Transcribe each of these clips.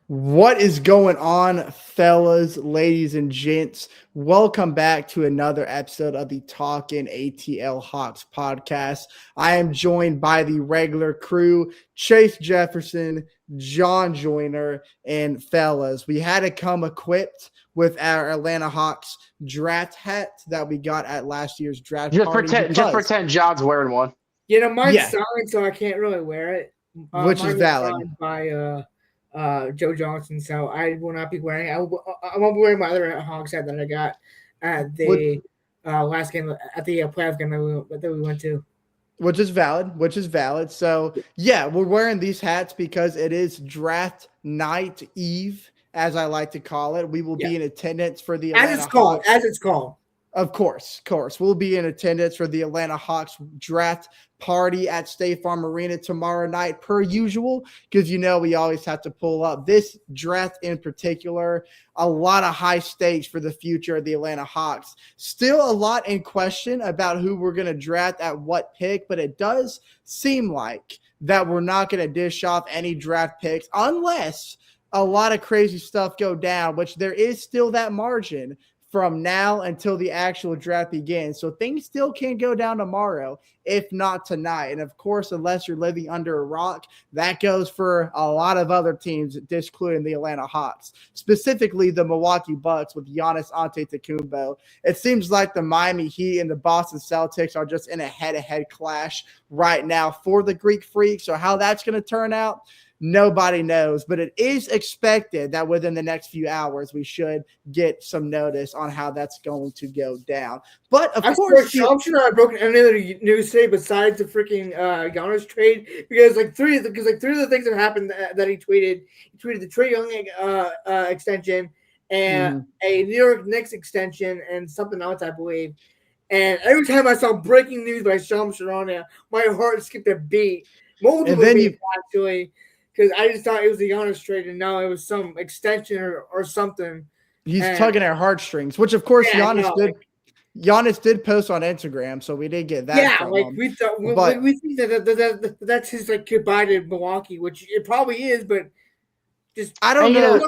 What is going on, fellas, ladies, and gents? Welcome back to another episode of the Talkin ATL Hawks podcast. I am joined by the regular crew, Chase Jefferson, John Joyner, and fellas. We had to come equipped with our Atlanta Hawks draft hat that we got at last year's draft Just party. pretend John's wearing one. Mine's signed, so I can't really wear it. Which is mine valid. Signed by Joe Johnson, so I will not be wearing it. I won't be wearing my other Hawks hat that I got at the last game, at the playoff game that we went to. Which is valid. So, yeah, we're wearing these hats because it is draft night eve, as I like to call it. We will be in attendance for the Atlanta Hawks. As it's called. Of course. We'll be in attendance for the Atlanta Hawks draft party at State Farm Arena tomorrow night, per usual, because we always have to pull up. This draft in particular, a lot of high stakes for the future of the Atlanta Hawks. Still a lot in question about who we're going to draft at what pick, but it does seem like that we're not going to dish off any draft picks unless a lot of crazy stuff go down, which there is still that margin from now until the actual draft begins. So things still can go down tomorrow, if not tonight. And of course, unless you're living under a rock, that goes for a lot of other teams, including the Atlanta Hawks, specifically the Milwaukee Bucks with Giannis Antetokounmpo. It seems like the Miami Heat and the Boston Celtics are just in a head-to-head clash right now for the Greek Freak. So how that's going to turn out, nobody knows, but it is expected that within the next few hours we should get some notice on how that's going to go down. But of course, I'm sure I broke any other news today besides the freaking Giannis trade, because three of the things that happened that he tweeted the Trae Young extension and a New York Knicks extension and something else, I believe. And every time I saw breaking news by Shams Charania, my heart skipped a beat. Multiple beats, actually. Because I just thought it was the Giannis trade, and now it was some extension or something. He's tugging at heartstrings, which of course Giannis did post on Instagram, so we did get that. Yeah, we think that that's his goodbye to Milwaukee, which it probably is, but just I don't know.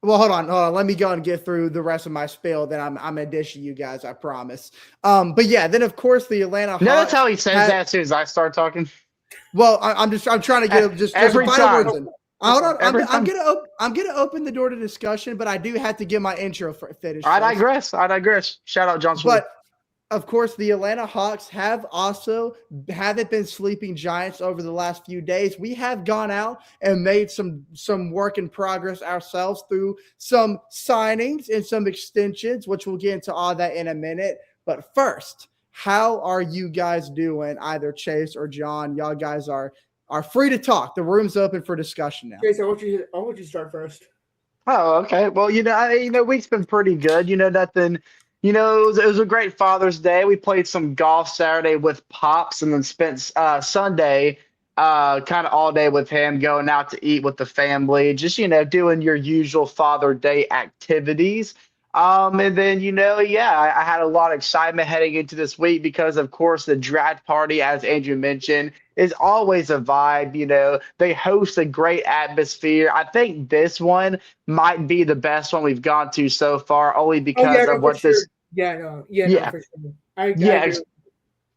Well, hold on. Let me go and get through the rest of my spiel. Then I'm gonna dish you guys, I promise. But yeah, then of course the Atlanta Hawks. That's how he says that as soon as I start talking. Well, I'm trying to get just every time. Hold on, I'm gonna open the door to discussion, but I do have to get my intro finished. I digress. Shout out John Sweet. But of course, the Atlanta Hawks haven't been sleeping giants over the last few days. We have gone out and made some work in progress ourselves through some signings and some extensions, which we'll get into all that in a minute. But first, how are you guys doing? Either Chase or John, y'all guys are free to talk. The room's open for discussion now. Chase, I want you to start first. Oh, okay. Well, week's been pretty good. Nothing. It was a great Father's Day. We played some golf Saturday with Pops, and then spent Sunday, kind of all day with him, going out to eat with the family. Just doing your usual Father Day activities. And then, I had a lot of excitement heading into this week because, of course, the draft party, as Andrew mentioned, is always a vibe. They host a great atmosphere. I think this one might be the best one we've gone to so far, only because of what this. For sure.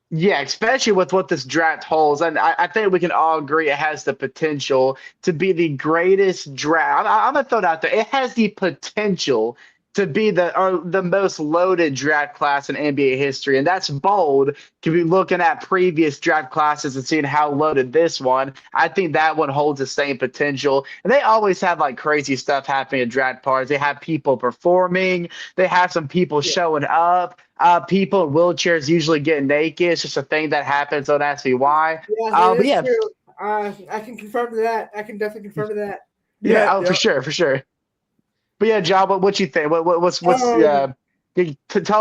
Yeah, especially with what this draft holds. And I think we can all agree it has the potential to be the greatest draft. I'm going to throw it out there. It has the potential to be the most loaded draft class in NBA history. And that's bold to be looking at previous draft classes and seeing how loaded this one. I think that one holds the same potential. And they always have crazy stuff happening at draft parties. They have people performing. They have some people showing up. People in wheelchairs usually get naked. It's just a thing that happens. Don't ask me why. True. I can confirm to that. I can definitely confirm to that. Yeah. For sure. But yeah, John, what you think? What's tell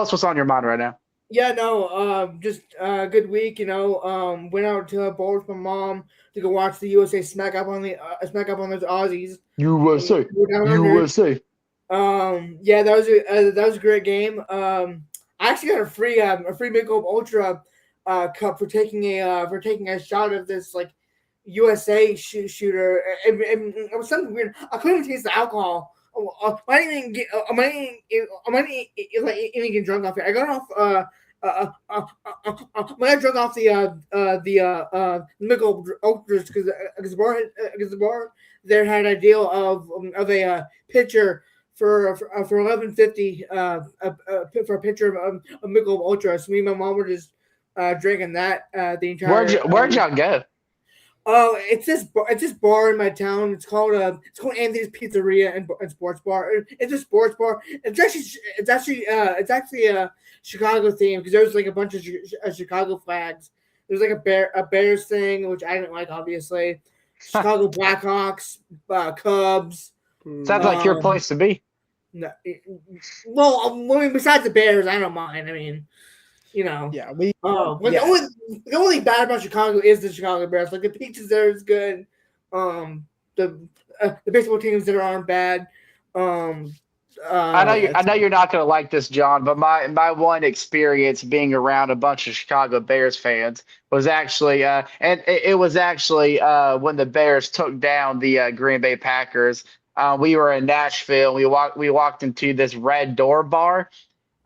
us what's on your mind right now. Yeah, no, just a good week. Went out to a bowl with my mom to go watch the USA smack up on those Aussies. USA. Yeah, that was a great game. I actually got a free Michelob Ultra cup for taking a shot of this USA shooter. It was something weird. I couldn't taste the alcohol. I didn't even get. I might even get drunk off it. I got off. When I drunk off the Michelob Ultras because the bar there had a deal of a pitcher for $11.50 for a pitcher of Michelob Ultra. So me and my mom were just drinking that the entire. Where'd y'all go? Oh, it's this bar in my town. It's called Anthony's Pizzeria and Sports Bar. It's a sports bar. It's actually a Chicago theme because there's like a bunch of Chicago flags. There's like a Bears thing, which I didn't like, obviously. Chicago Blackhawks, Cubs. Sounds like your place to be. No, well, I mean, besides the Bears, I don't mind. I mean, you know. Yeah, the only thing bad about Chicago is the Chicago Bears. Like the pizzas there is good. The baseball teams that aren't bad. I know you're not going to like this, John, but my one experience being around a bunch of Chicago Bears fans was actually, and it was actually when the Bears took down the Green Bay Packers. We were in Nashville. We walked into this Red Door bar.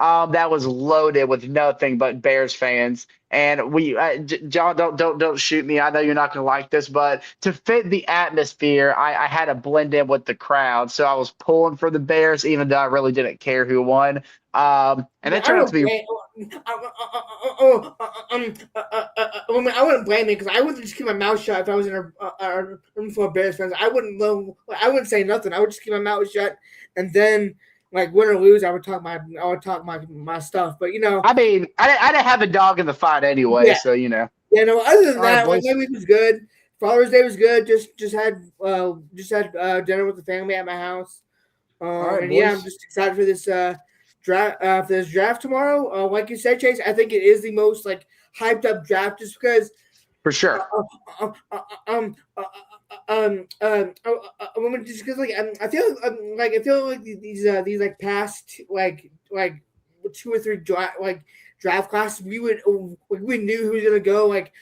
That was loaded with nothing but Bears fans. And John, don't shoot me. I know you're not going to like this, but to fit the atmosphere, I had to blend in with the crowd. So I was pulling for the Bears, even though I really didn't care who won. And it turned out to be. I wouldn't blame me because I would just keep my mouth shut if I was in a room full of Bears fans. I wouldn't say nothing. I would just keep my mouth shut, and then. Like win or lose, I would talk my stuff. But you know, I mean, I didn't have a dog in the fight anyway, so you know. Yeah, no. Other than that, right, my week was good. Father's Day was good. Just had dinner with the family at my house. Right, and boys. yeah, I'm just excited for this draft tomorrow. Like you said, Chase, I think it is the most like hyped up draft just because. For sure. Just because I feel like these like past like 2 or 3 draft classes we knew who was gonna go like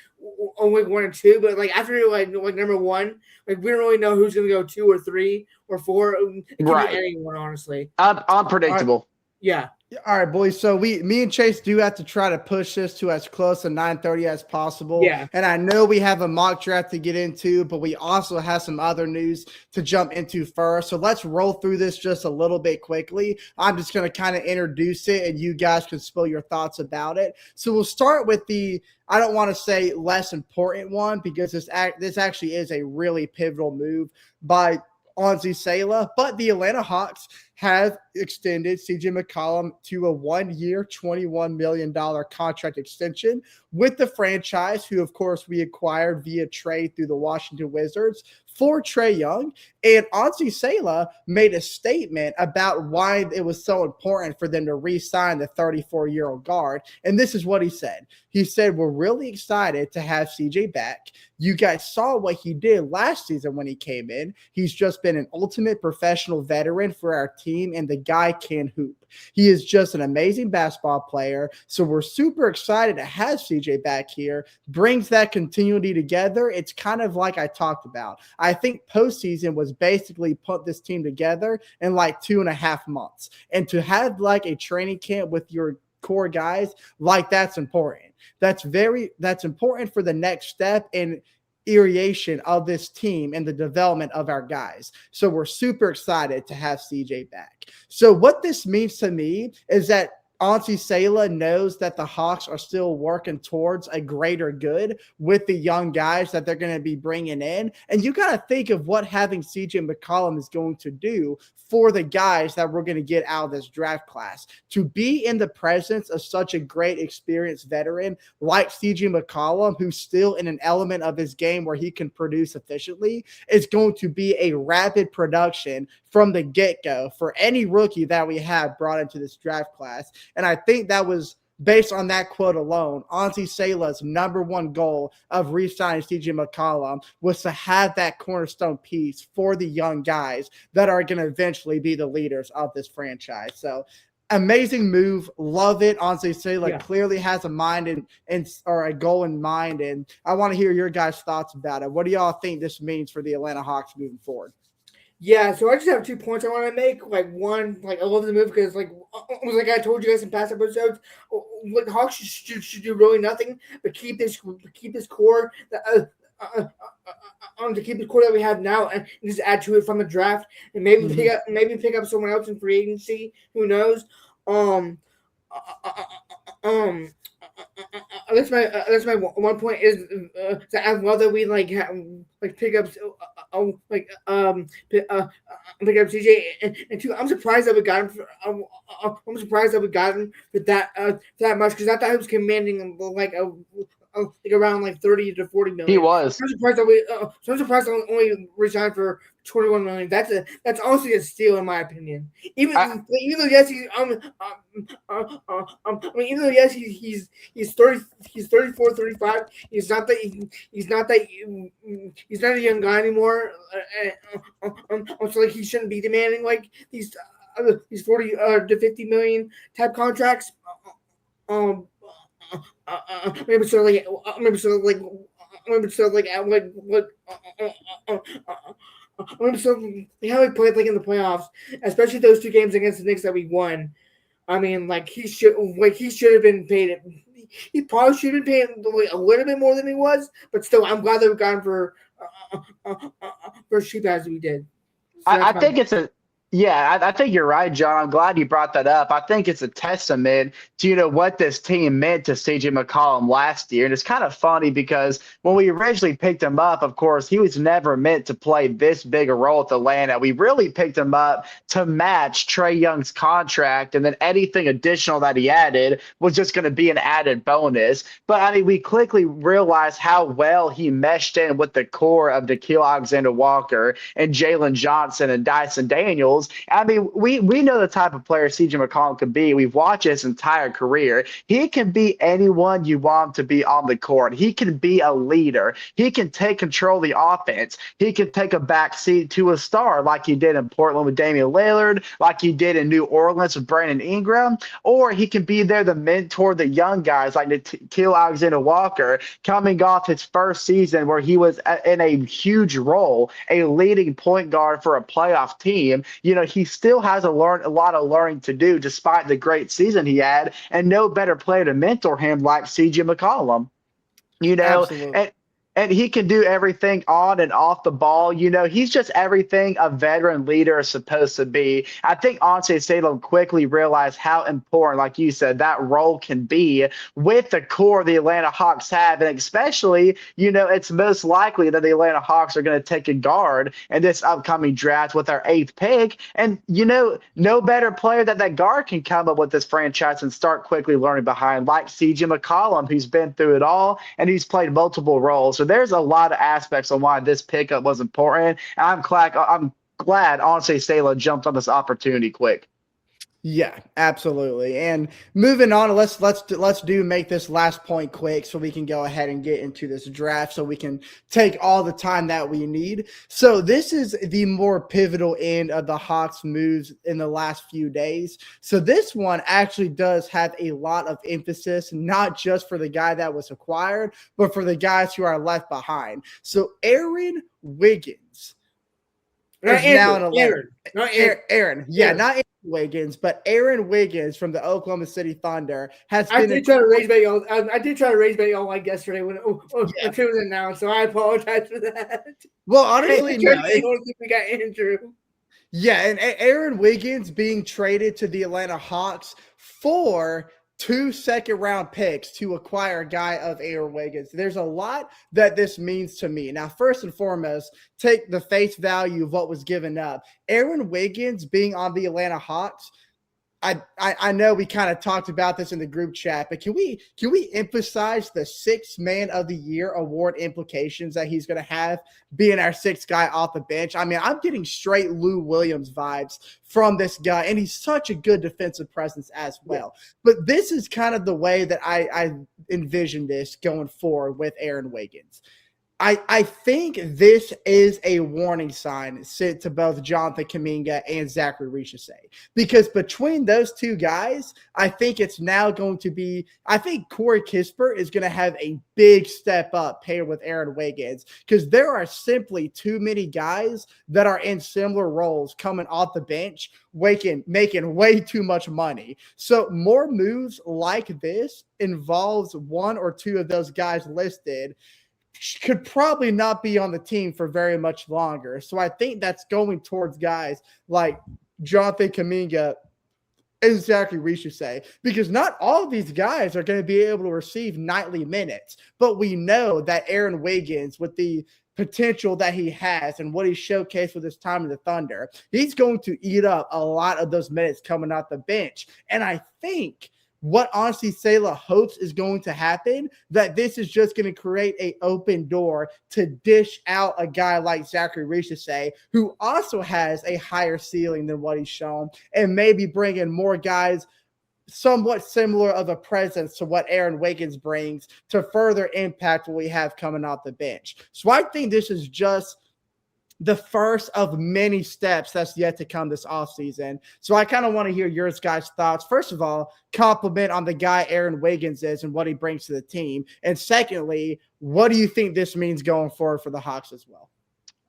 on week 1 or 2, but like after like number 1, like we don't really know who's gonna go 2 or 3 or 4. It could be anyone, honestly. Unpredictable. Yeah. All right, boys. So me and Chase do have to try to push this to as close to 9:30 as possible. Yeah. And I know we have a mock draft to get into, but we also have some other news to jump into first. So let's roll through this just a little bit quickly. I'm just going to kind of introduce it, and you guys can spill your thoughts about it. So we'll start with I don't want to say less important one because this actually is a really pivotal move by Anzi Sela, but the Atlanta Hawks have extended CJ McCollum to a 1-year, $21 million contract extension with the franchise, who, of course, we acquired via trade through the Washington Wizards for Trae Young. And Anzi Sela made a statement about why it was so important for them to re-sign the 34-year-old guard. And this is what he said. He said, "We're really excited to have CJ back. You guys saw what he did last season when he came in. He's just been an ultimate professional veteran for our team, and the guy can hoop. He is just an amazing basketball player. So we're super excited to have CJ back here. Brings that continuity together. It's kind of like I talked about. I think postseason was basically put this team together in like 2.5 months. And to have like a training camp with your core guys, like that's important. That's important for the next step in iteration of this team and the development of our guys. So we're super excited to have CJ back." So what this means to me is that Anzi Sela knows that the Hawks are still working towards a greater good with the young guys that they're going to be bringing in. And you got to think of what having CJ McCollum is going to do for the guys that we're going to get out of this draft class. To be in the presence of such a great experienced veteran like CJ McCollum, who's still in an element of his game where he can produce efficiently, is going to be a rapid production from the get-go for any rookie that we have brought into this draft class. And I think that was based on that quote alone. Anzi Sela's number one goal of re-signing CJ McCollum was to have that cornerstone piece for the young guys that are going to eventually be the leaders of this franchise. So amazing move. Love it. Honestly, say Yeah. clearly has a mind and or a goal in mind. And I want to hear your guys' thoughts about it. What do y'all think this means for the Atlanta Hawks moving forward? Yeah, so I just have 2 points I want to make. One, I love the move because, like I told you guys in past episodes, Hawks should do really nothing but keep this core to keep the core that we have now and just add to it from the draft and maybe pick up someone else in free agency. Who knows? Um, that's my 1 point is that I love that we pick up pick up CJ and 2. I'm surprised that we got him. I'm surprised that we got him for that much because I thought he was commanding around 30 to 40 million. He was. I'm surprised that we only resigned for 21 million. That's honestly a steal in my opinion. Even though yes he's even though yes he's 30 he's 34 35 he's not a young guy anymore. So he shouldn't be demanding these 40 to 50 million type contracts. Maybe so like maybe so like maybe so like at what so how we played in the playoffs, especially those 2 games against the Knicks that we won. I mean, he should have been paid. He probably should have been paid a little bit more than he was, but still, I'm glad that we got him for as cheap as we did. So I think it's a Yeah, I think you're right, John. I'm glad you brought that up. I think it's a testament to, what this team meant to CJ McCollum last year. And it's kind of funny because when we originally picked him up, of course, he was never meant to play this big a role at Atlanta. We really picked him up to match Trae Young's contract, and then anything additional that he added was just going to be an added bonus. But, I mean, we quickly realized how well he meshed in with the core of Nickeil Alexander-Walker and Jalen Johnson and Dyson Daniels. I mean, we know the type of player CJ McCollum can be. We've watched his entire career. He can be anyone you want him to be on the court. He can be a leader. He can take control of the offense. He can take a back seat to a star like he did in Portland with Damian Lillard, like he did in New Orleans with Brandon Ingram, or he can be there to mentor the young guys like Nickeil Alexander-Walker coming off his first season where he was in a huge role, a leading point guard for a playoff team. He still has a lot of learning to do despite the great season he had, and no better player to mentor him like CJ McCollum. Absolutely. And he can do everything on and off the ball. He's just everything a veteran leader is supposed to be. I think honestly, Salem quickly realized how important, like you said, that role can be with the core the Atlanta Hawks have. And especially, it's most likely that the Atlanta Hawks are going to take a guard in this upcoming draft with our 8th pick. And, no better player that guard can come up with this franchise and start quickly learning behind, like CJ McCollum, who's been through it all and he's played multiple roles. So there's a lot of aspects on why this pickup was important. And I'm glad, honestly, Salah jumped on this opportunity quick. Yeah, absolutely. And moving on, let's make this last point quick so we can go ahead and get into this draft so we can take all the time that we need. So this is the more pivotal end of the Hawks moves in the last few days. So this one actually does have a lot of emphasis, not just for the guy that was acquired, but for the guys who are left behind. So Aaron Wiggins. Aaron. Yeah, not Aaron Wiggins, but Aaron Wiggins from the Oklahoma City Thunder I did try to raise bet y'all yesterday when it was announced, so I apologize for that. Well, honestly, no. I don't think we got Andrew. Yeah, and Aaron Wiggins being traded to the Atlanta Hawks for 2 second-round picks to acquire a guy of Aaron Wiggins. There's a lot that this means to me. Now, first and foremost, take the face value of what was given up. Aaron Wiggins being on the Atlanta Hawks, I know we kind of talked about this in the group chat, but can we emphasize the 6th Man of the Year award implications that he's going to have being our 6th guy off the bench? I mean, I'm getting straight Lou Williams vibes from this guy, and he's such a good defensive presence as well. But this is kind of the way that I envision this going forward with Aaron Wiggins. I think this is a warning sign sent to both Jonathan Kuminga and Zachary Richese, because between those two guys, I think it's now going to be. I think Corey Kispert is going to have a big step up paired with Aaron Wiggins, because there are simply too many guys that are in similar roles coming off the bench, making way too much money. So more moves like this involves one or two of those guys listed could probably not be on the team for very much longer. So I think that's going towards guys like Jonathan Kuminga and Zachary Richese, because not all of these guys are going to be able to receive nightly minutes. But we know that Aaron Wiggins, with the potential that he has and what he showcased with his time in the Thunder, he's going to eat up a lot of those minutes coming off the bench. And I think what honestly Salah hopes is going to happen, that this is just going to create an open door to dish out a guy like Zachary Richese, who also has a higher ceiling than what he's shown, and maybe bring in more guys somewhat similar of a presence to what Aaron Wiggins brings to further impact what we have coming off the bench. So I think this is just the first of many steps that's yet to come this offseason. So I kind of want to hear your guys' thoughts. First of all, compliment on the guy Aaron Wiggins is and what he brings to the team. And secondly, what do you think this means going forward for the Hawks as well?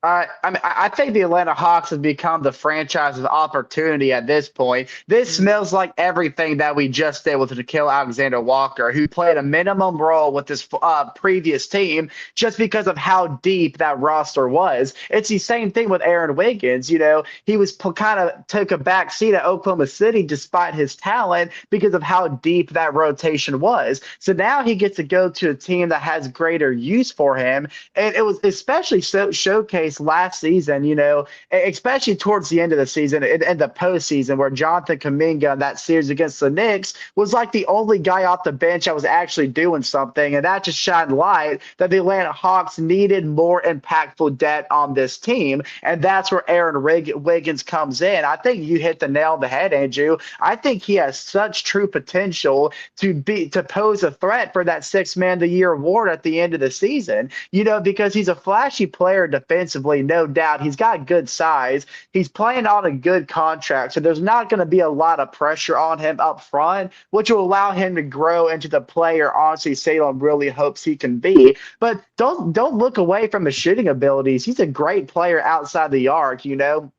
I think the Atlanta Hawks have become the franchise of opportunity at this point. This smells like everything that we just did with Nickeil Alexander-Walker, who played a minimum role with this previous team just because of how deep that roster was. It's the same thing with Aaron Wiggins. You know, he was kind of took a back seat at Oklahoma City despite his talent because of how deep that rotation was. So now he gets to go to a team that has greater use for him. And it was especially showcased last season, you know, especially towards the end of the season and the postseason, where Jonathan Kuminga in that series against the Knicks was like the only guy off the bench that was actually doing something. And that just shined light that the Atlanta Hawks needed more impactful depth on this team. And that's where Aaron Wiggins comes in. I think you hit the nail on the head, Andrew. I think he has such true potential to pose a threat for that Sixth Man of the Year award at the end of the season, you know, because he's a flashy player defensively. No doubt. He's got good size. He's playing on a good contract, so there's not going to be a lot of pressure on him up front, which will allow him to grow into the player honestly Salem really hopes he can be. But don't look away from his shooting abilities. He's a great player outside the arc, you know.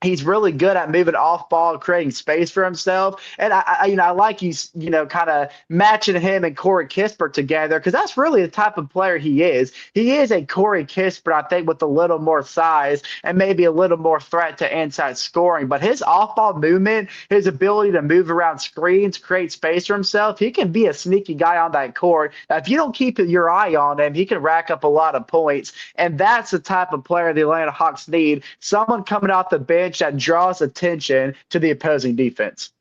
He's really good at moving off ball, creating space for himself. And I like you know, kind of matching him and Corey Kispert together, because that's really the type of player he is. He is a Corey Kispert, I think, with a little more size and maybe a little more threat to inside scoring. But his off ball movement, his ability to move around screens, create space for himself, he can be a sneaky guy on that court. Now, if you don't keep your eye on him, he can rack up a lot of points. And that's the type of player the Atlanta Hawks need. Someone coming off the bench that draws attention to the opposing defense.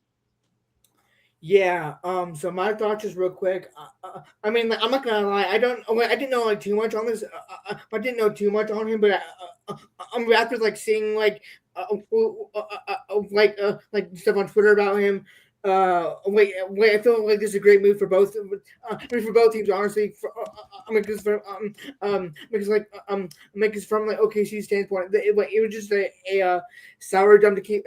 Yeah. So my thoughts just real quick. I mean, I'm not gonna lie. I didn't know like too much on this. I didn't know too much on him, but I'm after like seeing like stuff on Twitter about him. Wait! I feel like this is a great move for both. For both teams, honestly. Because from like OKC standpoint, it was just a sour dump to keep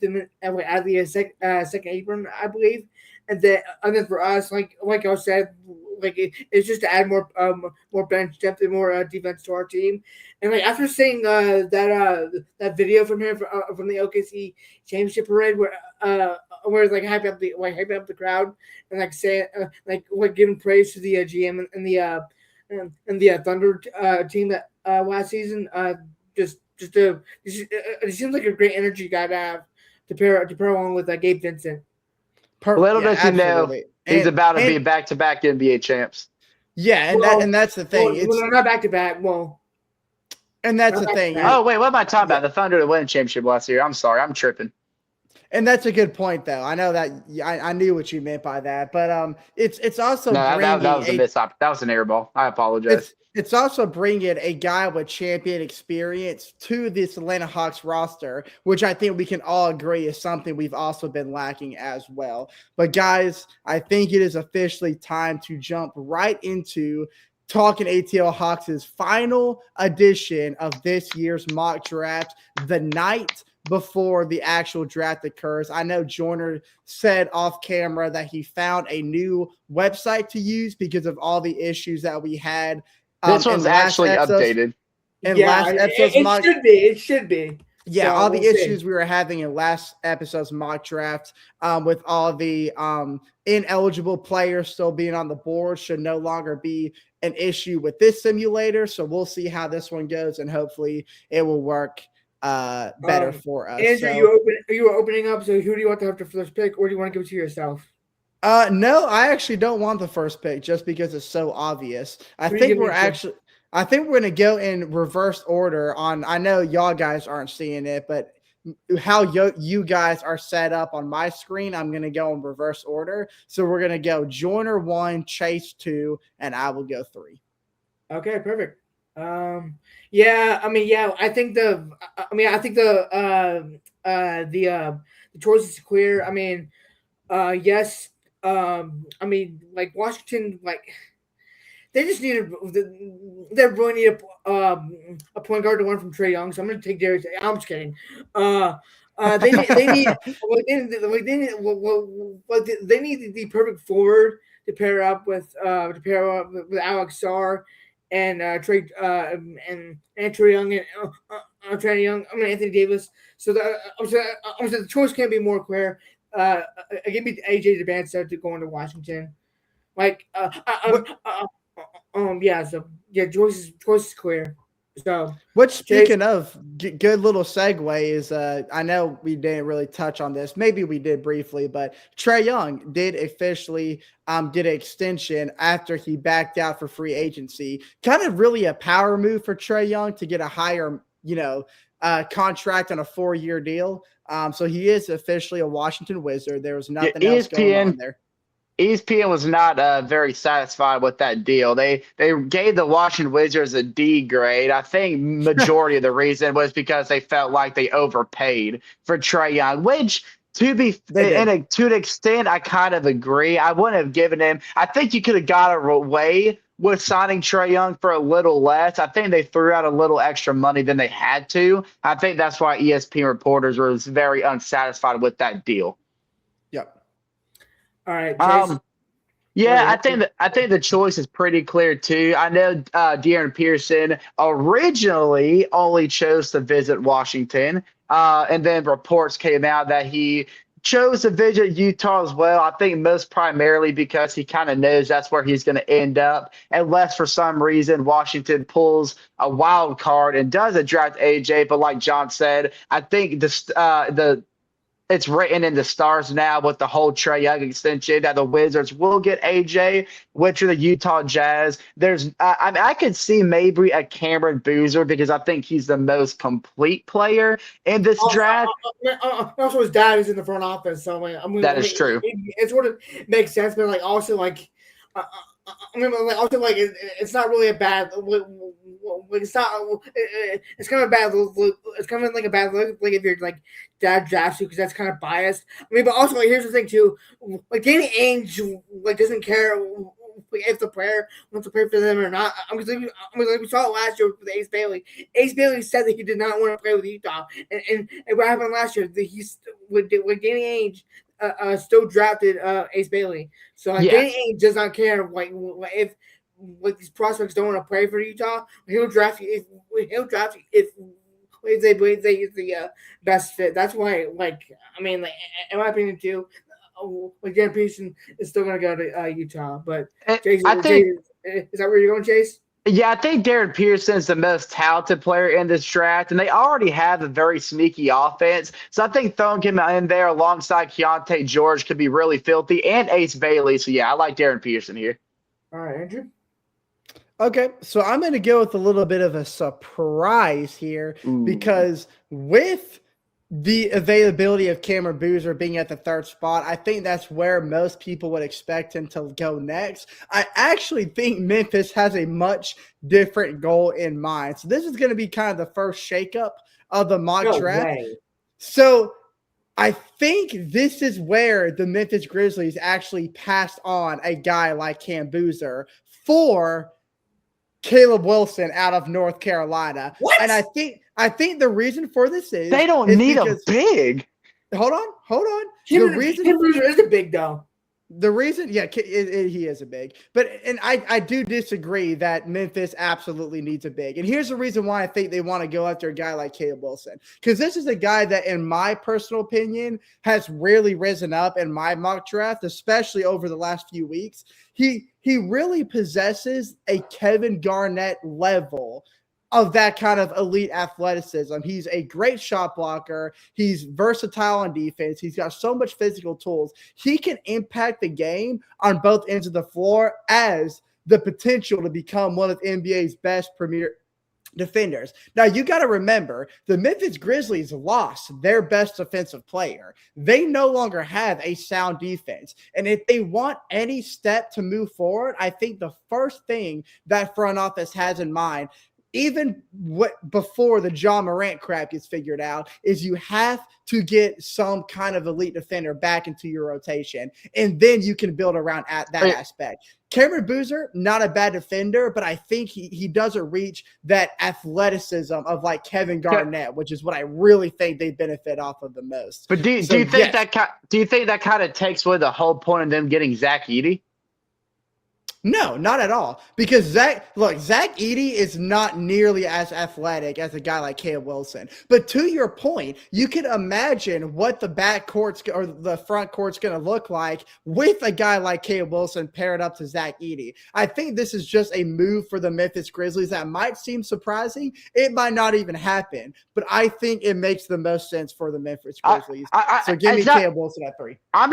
them at the second apron, I believe, and then for us, like I said, it's just to add more bench depth and more defense to our team. And like after seeing that video from him from the OKC championship parade where it's like hyping up the crowd and like saying giving praise to the GM and the Thunder team that last season, it seems like a great energy guy to have to pair along with Gabe Vincent. Little does he know he's about to be back-to-back NBA champs. Yeah, and that's the thing. Well, not back-to-back. Well, and that's the thing. Oh, wait, what am I talking about? The Thunder won a championship last year. I'm sorry. I'm tripping. And that's a good point, though. I know that I knew what you meant by that, but it's also that was a mishap. That was an air ball. I apologize. It's also bringing a guy with champion experience to this Atlanta Hawks roster, which I think we can all agree is something we've also been lacking as well. But guys, I think it is officially time to jump right into Talkin ATL Hawks' final edition of this year's mock draft the night before the actual draft occurs. I know Joyner said off camera that he found a new website to use because of all the issues that we had This one's actually updated. Last episode's it should be. It should be. Yeah, So all the issues we were having in last episode's mock draft with all the ineligible players still being on the board should no longer be an issue with this simulator. So we'll see how this one goes, and hopefully it will work better for us. Andrew, you were opening up. So who do you want to have the first pick, or do you want to give it to yourself? No, I actually don't want the first pick just because it's so obvious. I think we're going to go in reverse order on, I know y'all guys aren't seeing it, but how you guys are set up on my screen, I'm going to go in reverse order. So we're going to go Joyner 1, Chase 2, and I will go 3. Okay, perfect. I think the choice is clear. I mean, yes. Like Washington, like they just needed. They really need a point guard to learn from Trae Young. So I'm going to take Darius. I'm just kidding. They need the perfect forward to pair up with Alex Sarr and Trae Young and Trae Young. I mean Anthony Davis. So the choice can't be more clear. Give me AJ DeBanco to go into Washington. Choice is clear. So, what speaking of good little segue is I know we didn't really touch on this. Maybe we did briefly, but Trae Young did officially get an extension after he backed out for free agency. Kind of really a power move for Trae Young to get a higher, contract on a 4-year deal. So he is officially a Washington Wizard. There was nothing else going on there. ESPN was not very satisfied with that deal. They gave the Washington Wizards a D grade. I think majority of the reason was because they felt like they overpaid for Trae Young, which to an extent I kind of agree. I wouldn't have given him. I think you could have got away with signing Trae Young for a little less. I think they threw out a little extra money than they had to. I think that's why ESPN reporters were very unsatisfied with that deal. Yep. All right. I think the choice is pretty clear too. I know De'Aaron Pearson originally only chose to visit Washington, and then reports came out that he chose to visit Utah as well. I think most primarily because he kind of knows that's where he's going to end up, unless for some reason Washington pulls a wild card and doesn't draft AJ. But like John said, I think it's written in the stars now with the whole Trae Young extension that the Wizards will get AJ, which are the Utah Jazz. I could see maybe a Cameron Boozer because I think he's the most complete player in this draft. Also, his dad is in the front office, so that is true. It sort of makes sense, but like also like. It's not really a bad. It's not. It's kind of bad. It's kind of like a bad look. Like if your like dad drafts you because that's kind of biased. But also like here's the thing too. Like Danny Ainge doesn't care if the player wants to play for them or not. Like we saw it last year with Ace Bailey. Ace Bailey said that he did not want to play with Utah, and what happened last year? With Danny Ainge. Still drafted Ace Bailey. So Danny Ainge does not care if these prospects don't want to play for Utah. He'll draft you if they believe they is the best fit. That's why, in my opinion too, Dan Peterson is still going to go to Utah. But Chase, is that where you're going, Chase? Yeah, I think Darren Pearson's the most talented player in this draft, and they already have a very sneaky offense. So I think throwing him in there alongside Keontae George could be really filthy, and Ace Bailey. So, yeah, I like Darren Pearson here. All right, Andrew? Okay, so I'm going to go with a little bit of a surprise here because with the availability of Cameron Boozer being at the third spot, I think that's where most people would expect him to go next. I actually think Memphis has a much different goal in mind. So this is going to be kind of the first shakeup of the mock draft. So I think this is where the Memphis Grizzlies actually passed on a guy like Cam Boozer for Caleb Wilson out of North Carolina. What? And I think the reason for this They don't is need a because, big. hold on. Kim Bruiser is a big though. The reason, yeah, he is a big, and I do disagree that Memphis absolutely needs a big. And here's the reason why I think they want to go after a guy like Caleb Wilson, because this is a guy that, in my personal opinion, has really risen up in my mock draft, especially over the last few weeks. He really possesses a Kevin Garnett level of that kind of elite athleticism. He's a great shot blocker. He's versatile on defense. He's got so much physical tools. He can impact the game on both ends of the floor as the potential to become one of NBA's best premier defenders. Now, you got to remember, the Memphis Grizzlies lost their best defensive player. They no longer have a sound defense. And if they want any step to move forward, I think the first thing that front office has in mind, even before the John Morant crap gets figured out, is you have to get some kind of elite defender back into your rotation, and then you can build around that aspect. Cameron Boozer, not a bad defender, but I think he doesn't reach that athleticism of like Kevin Garnett, which is what I really think they benefit off of the most. But do you think that kind of takes away the whole point of them getting Zach Edey? No, not at all. Because Zach Edey is not nearly as athletic as a guy like Caleb Wilson. But to your point, you can imagine what the back court's or the front court's going to look like with a guy like Caleb Wilson paired up to Zach Edey. I think this is just a move for the Memphis Grizzlies that might seem surprising. It might not even happen, but I think it makes the most sense for the Memphis Grizzlies. So give me Caleb Wilson at 3. I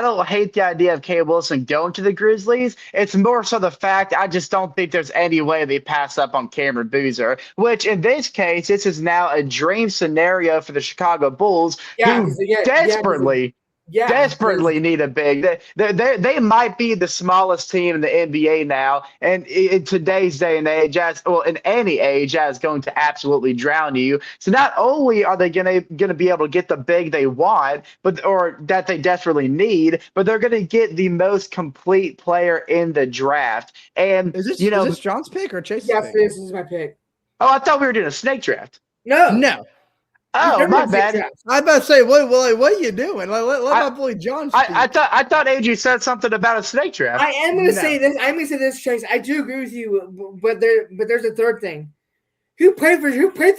don't hate the idea of Caleb Wilson going to the Grizzlies. It's more so the fact I just don't think there's any way they pass up on Cameron Boozer, which in this case, this is now a dream scenario for the Chicago Bulls, who desperately need a big. They might be the smallest team in the NBA now, and in today's day and age, in any age, that's going to absolutely drown you. So not only are they gonna be able to get the big they want, or that they desperately need, but they're gonna get the most complete player in the draft. And is this John's pick or Chase's pick? Yes, this is my pick. Oh, I thought we were doing a snake draft. No. Oh, my bad. I about to say, what are you doing? Let my boy John speak. I thought AJ said something about a snake draft. I am going to say this. I'm going to say this, Chase. I do agree with you, but there's a third thing. Who played for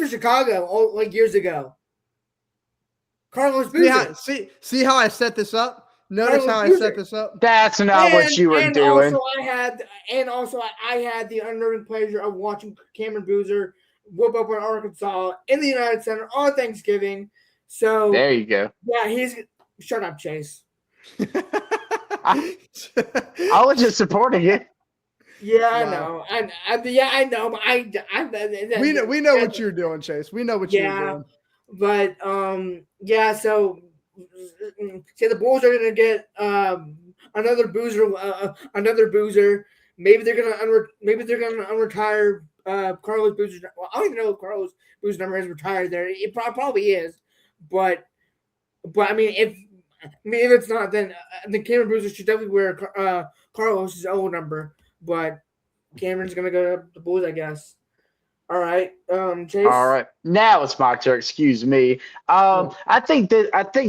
Chicago years ago? Carlos Boozer. See how I set this up? Notice how I set this up? That's not what you were doing. Also, I had the unnerving pleasure of watching Cameron Boozer whoop up on Arkansas in the United Center on Thanksgiving. So there you go. Yeah, shut up, Chase. I was just supporting you. Yeah, I know. I know. But we know what you're doing, Chase. We know what you're doing. But So the Bulls are gonna get another boozer. Maybe they're gonna unretire Carlos Boozer. Well, I don't even know if Carlos Boozer's number is retired there. It probably is, but I mean, if it's not, then Cameron Boozer should definitely wear Carlos's old number. But Cameron's gonna go to the Bulls, I guess. All right, Chase. All right, now it's my turn. Excuse me. I think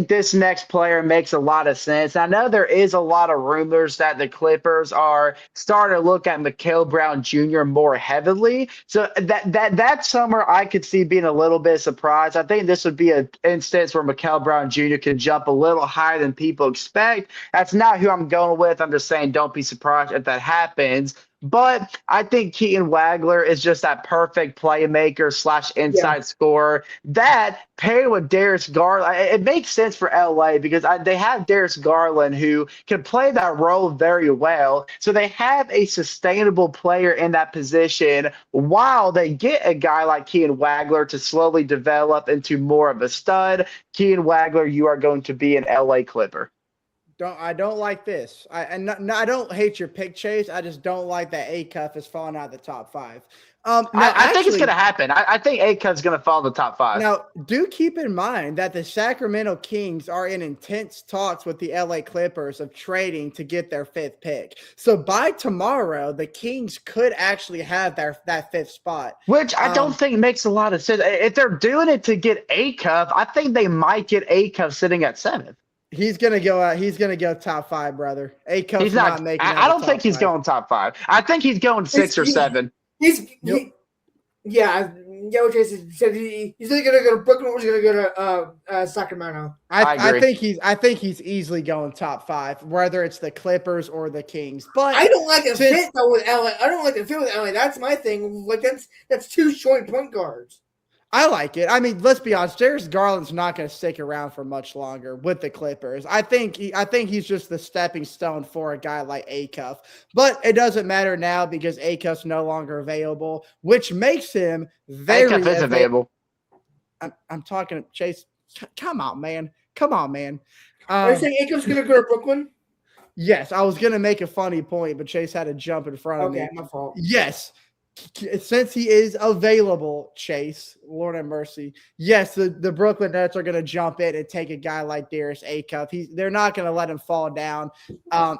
this next player makes a lot of sense. I know there is a lot of rumors that the Clippers are starting to look at Mikal Brown Jr. more heavily. So that summer, I could see being a little bit surprised. I think this would be an instance where Mikal Brown Jr. can jump a little higher than people expect. That's not who I'm going with. I'm just saying, don't be surprised if that happens. But I think Keaton Wagler is just that perfect playmaker / inside scorer. That paired with Darius Garland, it makes sense for LA because they have Darius Garland who can play that role very well. So they have a sustainable player in that position while they get a guy like Keaton Wagler to slowly develop into more of a stud. Keaton Wagler, you are going to be an LA Clipper. I don't like this. I don't hate your pick, Chase. I just don't like that A cuff is falling out of the top 5. I think it's going to happen. I think Acup's going to fall in the top 5. Now, do keep in mind that the Sacramento Kings are in intense talks with the LA Clippers of trading to get their 5th pick. So by tomorrow, the Kings could actually have that 5th spot. Which I don't think makes a lot of sense. If they're doing it to get Acup, I think they might get Acup sitting at 7th. He's gonna go. He's gonna go top 5, brother. Acup's not making. I don't think he's going top 5. I think he's going 6 or 7. Yeah, Jason said he's either gonna go to Brooklyn or he's gonna go to Sacramento. I think he's easily going top 5, whether it's the Clippers or the Kings. But I don't like the fit though with LA. I don't like the fit with LA. That's my thing. Like that's 2 short point guards. I like it. I mean, let's be honest. Darius Garland's not going to stick around for much longer with the Clippers. I think he's just the stepping stone for a guy like Acup. But it doesn't matter now because Acup's no longer available, which makes him very Acup is available. I'm talking to Chase. Come on, man. Are you saying Acup's going to go to Brooklyn? Yes, I was going to make a funny point, but Chase had to jump in front of me. Okay, my fault. Yes. Since he is available, Chase, Lord have mercy. Yes, the Brooklyn Nets are going to jump in and take a guy like Darius Acup. They're not going to let him fall down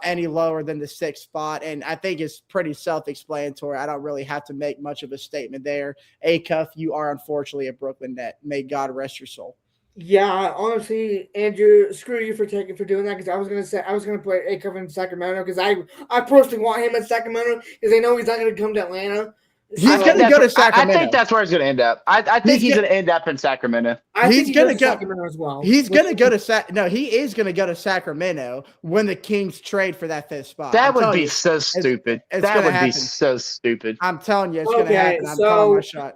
any lower than the 6th spot, and I think it's pretty self-explanatory. I don't really have to make much of a statement there. Acup, you are unfortunately a Brooklyn Net. May God rest your soul. Yeah, honestly, Andrew, screw you for doing that because I was gonna put Acup in Sacramento because I personally want him in Sacramento because I know he's not gonna come to Atlanta. He's going to go to Sacramento. I think that's where he's going to end up. I think he's going to end up in Sacramento. He's going to go to Sacramento as well. He's going to go to No, he is going to go to Sacramento when the Kings trade for that 5th spot. That would be so stupid. That would be so stupid. I'm telling you, it's going to happen. I'm calling my shot.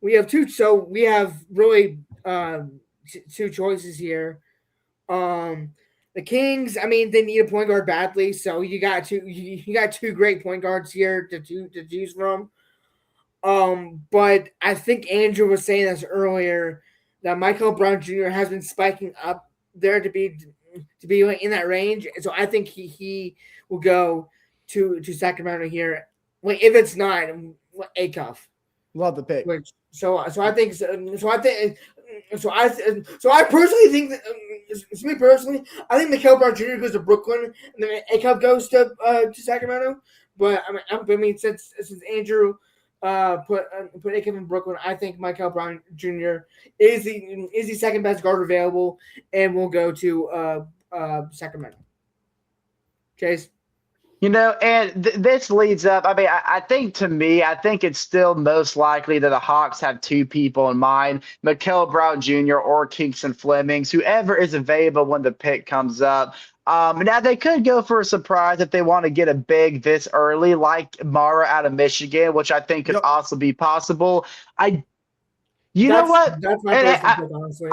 We have two. So we have really 2 choices here. The Kings, I mean, they need a point guard badly, so you got 2 great point guards here to choose from. But I think Andrew was saying this earlier that Michael Brown Jr. has been spiking up there to be in that range, so I think he will go to Sacramento here. Like if it's not Acup. Love the pick. So I personally think that me personally, I think Michael Brown Jr. goes to Brooklyn and then Acup goes to Sacramento. But I mean since Andrew put Acup in Brooklyn, I think Michael Brown Jr. is the second best guard available and will go to Sacramento. Chase. And this leads up. I mean, I think it's still most likely that the Hawks have 2 people in mind, Mikel Brown Jr. or Kingston Flemings, whoever is available when the pick comes up. Now, they could go for a surprise if they want to get a big this early, like Mara out of Michigan, which I think could also be possible. Know what? That's my pick, honestly.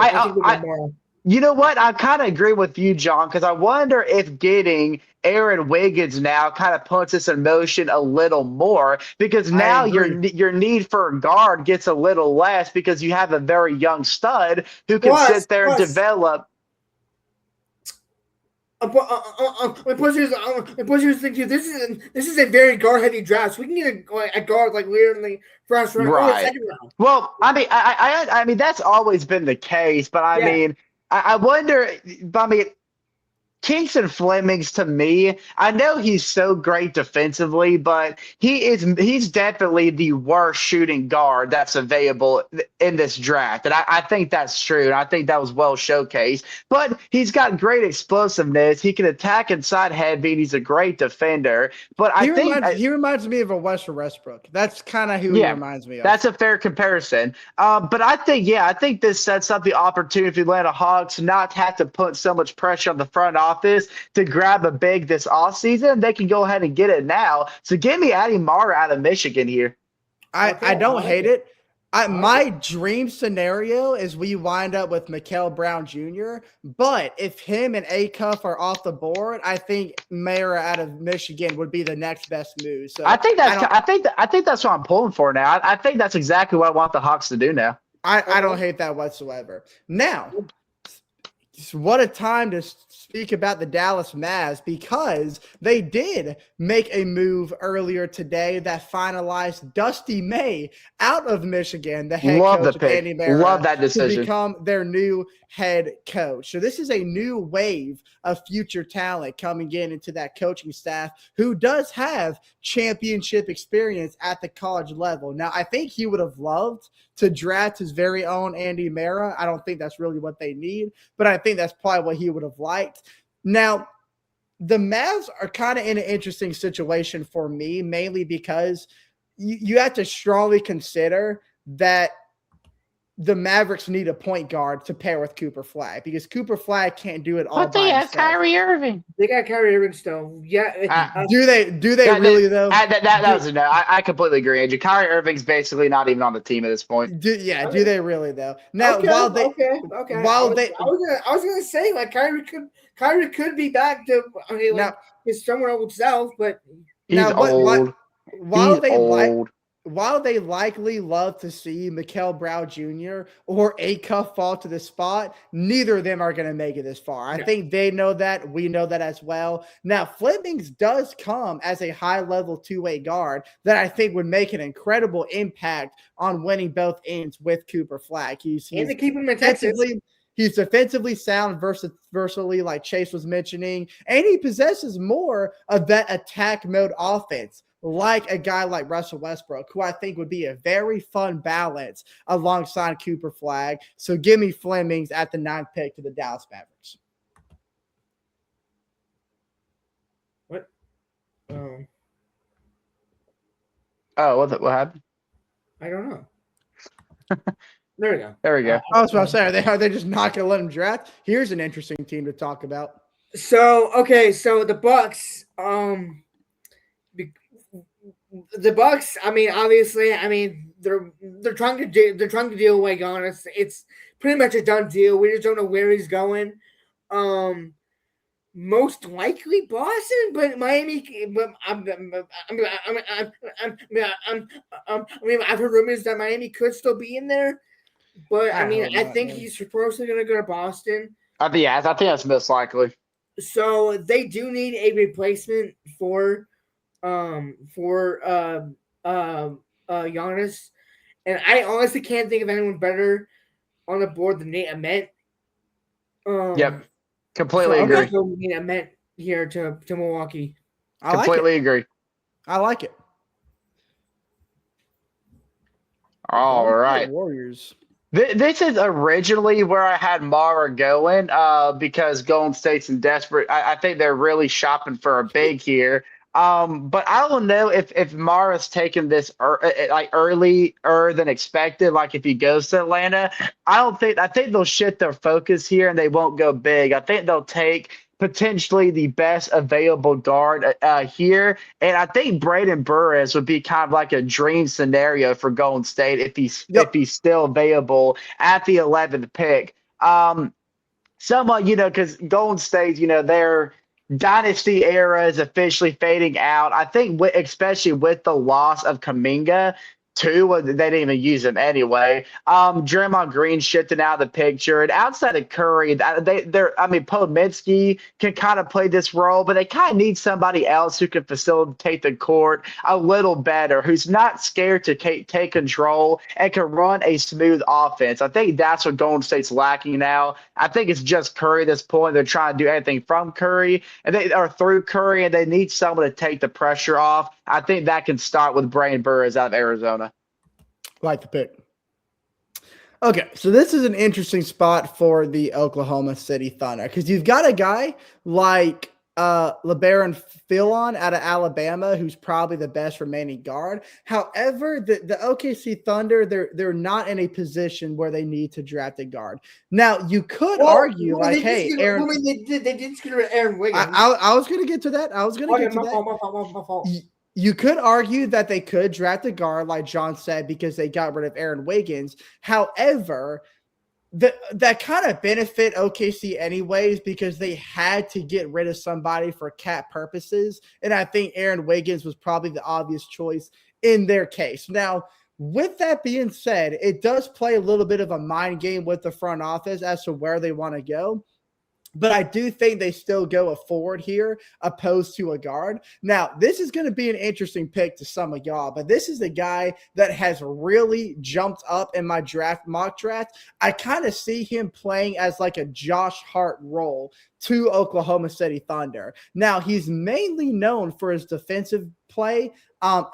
You know what? I kind of agree with you, John, because I wonder if getting Aaron Wiggins now kind of puts us in motion a little more because now your need for a guard gets a little less because you have a very young stud who can sit there and develop. Plus, here's the thing too. This is a very guard heavy draft. So we can get a guard like later in the first round or second round. Well, I mean, I mean that's always been the case, but I mean. I wonder, Kingston Flemings, to me, I know he's so great defensively, but he's definitely the worst shooting guard that's available in this draft. And I think that's true. And I think that was well showcased. But he's got great explosiveness. He can attack inside heavy. And he's a great defender. But he reminds me of a Western Westbrook. That's kind of who he reminds me of. That's a fair comparison. But I think this sets up the opportunity for the Atlanta Hawks not to have to put so much pressure on the front office to grab a big this offseason. They can go ahead and get it now. So give me Addy Mara out of Michigan here. I don't hate it. My dream scenario is we wind up with Mikel Brown Jr., but if him and Acup are off the board, I think Mara out of Michigan would be the next best move. So I think that's what I'm pulling for now. I think that's exactly what I want the Hawks to do now. I don't hate that whatsoever. Now, what a time to speak about the Dallas Mavs, because they did make a move earlier today that finalized Dusty May out of Michigan, the head Love the coach of pick. Andy Mara, Love that to decision. become their new head coach. So this is a new wave of future talent coming into that coaching staff who does have championship experience at the college level. Now, I think he would have loved to draft his very own Andy Mara. I don't think that's really what they need, but I think that's probably what he would have liked. Now, the Mavs are kind of in an interesting situation for me, mainly because you have to strongly consider that the Mavericks need a point guard to pair with Cooper Flag, because Cooper Flag can't do it all But by they have himself. Kyrie Irving. They got Kyrie Irving still. Yeah. Do they really though? That was a no. I completely agree, Andrew. Kyrie Irving's basically not even on the team at this point. Do they really though? Now, okay. while I was gonna say, like, Kyrie could be back to his somewhere old self, but he's old. While they likely love to see Mikael Brown Jr. or Acuff fall to the spot, neither of them are going to make it this far. I think they know that. We know that as well. Now, Flemings does come as a high-level two-way guard that I think would make an incredible impact on winning both ends with Cooper Flag. And to keep him in Texas. He's defensively sound, versatile, like Chase was mentioning, and he possesses more of that attack mode offense, like a guy like Russell Westbrook, who I think would be a very fun balance alongside Cooper Flag. So give me Flemings at the 9th pick to the Dallas Mavericks. What? What happened? I don't know. There we go. I was about to say, are they just not going to let him draft? Here's an interesting team to talk about. So the Bucks, I mean, obviously, they're trying to deal with Giannis. It's pretty much a done deal. We just don't know where he's going. Most likely Boston, but Miami. But I've heard rumors that Miami could still be in there. But I think he's supposedly going to go to Boston. I think that's most likely. So they do need a replacement for Giannis, and I honestly can't think of anyone better on the board than Nate Ament. Yep, completely agree. Nate Ament here to Milwaukee. Completely agree. I like it. All right, Warriors. This is originally where I had Mara going because Golden State's in desperate. I think they're really shopping for a big here. But I don't know if Mara's taken this earlier than expected. Like if he goes to Atlanta, I think they'll shift their focus here and they won't go big. I think they'll take potentially the best available guard here. And I think Braden Burris would be kind of like a dream scenario for Golden State if he's still available at the 11th pick. Somewhat, because Golden State, their dynasty era is officially fading out. I think especially with the loss of Kuminga, too, they didn't even use him anyway. Draymond Green shifting out of the picture, and outside of Curry, Podmitsky can kind of play this role, but they kind of need somebody else who can facilitate the court a little better, who's not scared to take control and can run a smooth offense. I think that's what Golden State's lacking now. I think it's just Curry at this point. They're trying to do anything from Curry or through Curry, and they need someone to take the pressure off. I think that can start with Braden Burris out of Arizona. Like the pick. Okay, so this is an interesting spot for the Oklahoma City Thunder because you've got a guy like LeBaron Fillon out of Alabama, who's probably the best remaining guard. However, the OKC Thunder, they're not in a position where they need to draft a guard. Now, you could argue Aaron. They did get rid of Aaron Wiggins. I was going to get to that. My fault. You could argue that they could draft a guard, like John said, because they got rid of Aaron Wiggins. However, that kind of benefit OKC anyways because they had to get rid of somebody for cap purposes. And I think Aaron Wiggins was probably the obvious choice in their case. Now, with that being said, it does play a little bit of a mind game with the front office as to where they want to go. But I do think they still go a forward here opposed to a guard. Now, this is going to be an interesting pick to some of y'all, but this is the guy that has really jumped up in my mock draft. I kind of see him playing as like a Josh Hart role to Oklahoma City Thunder. Now, he's mainly known for his defensive play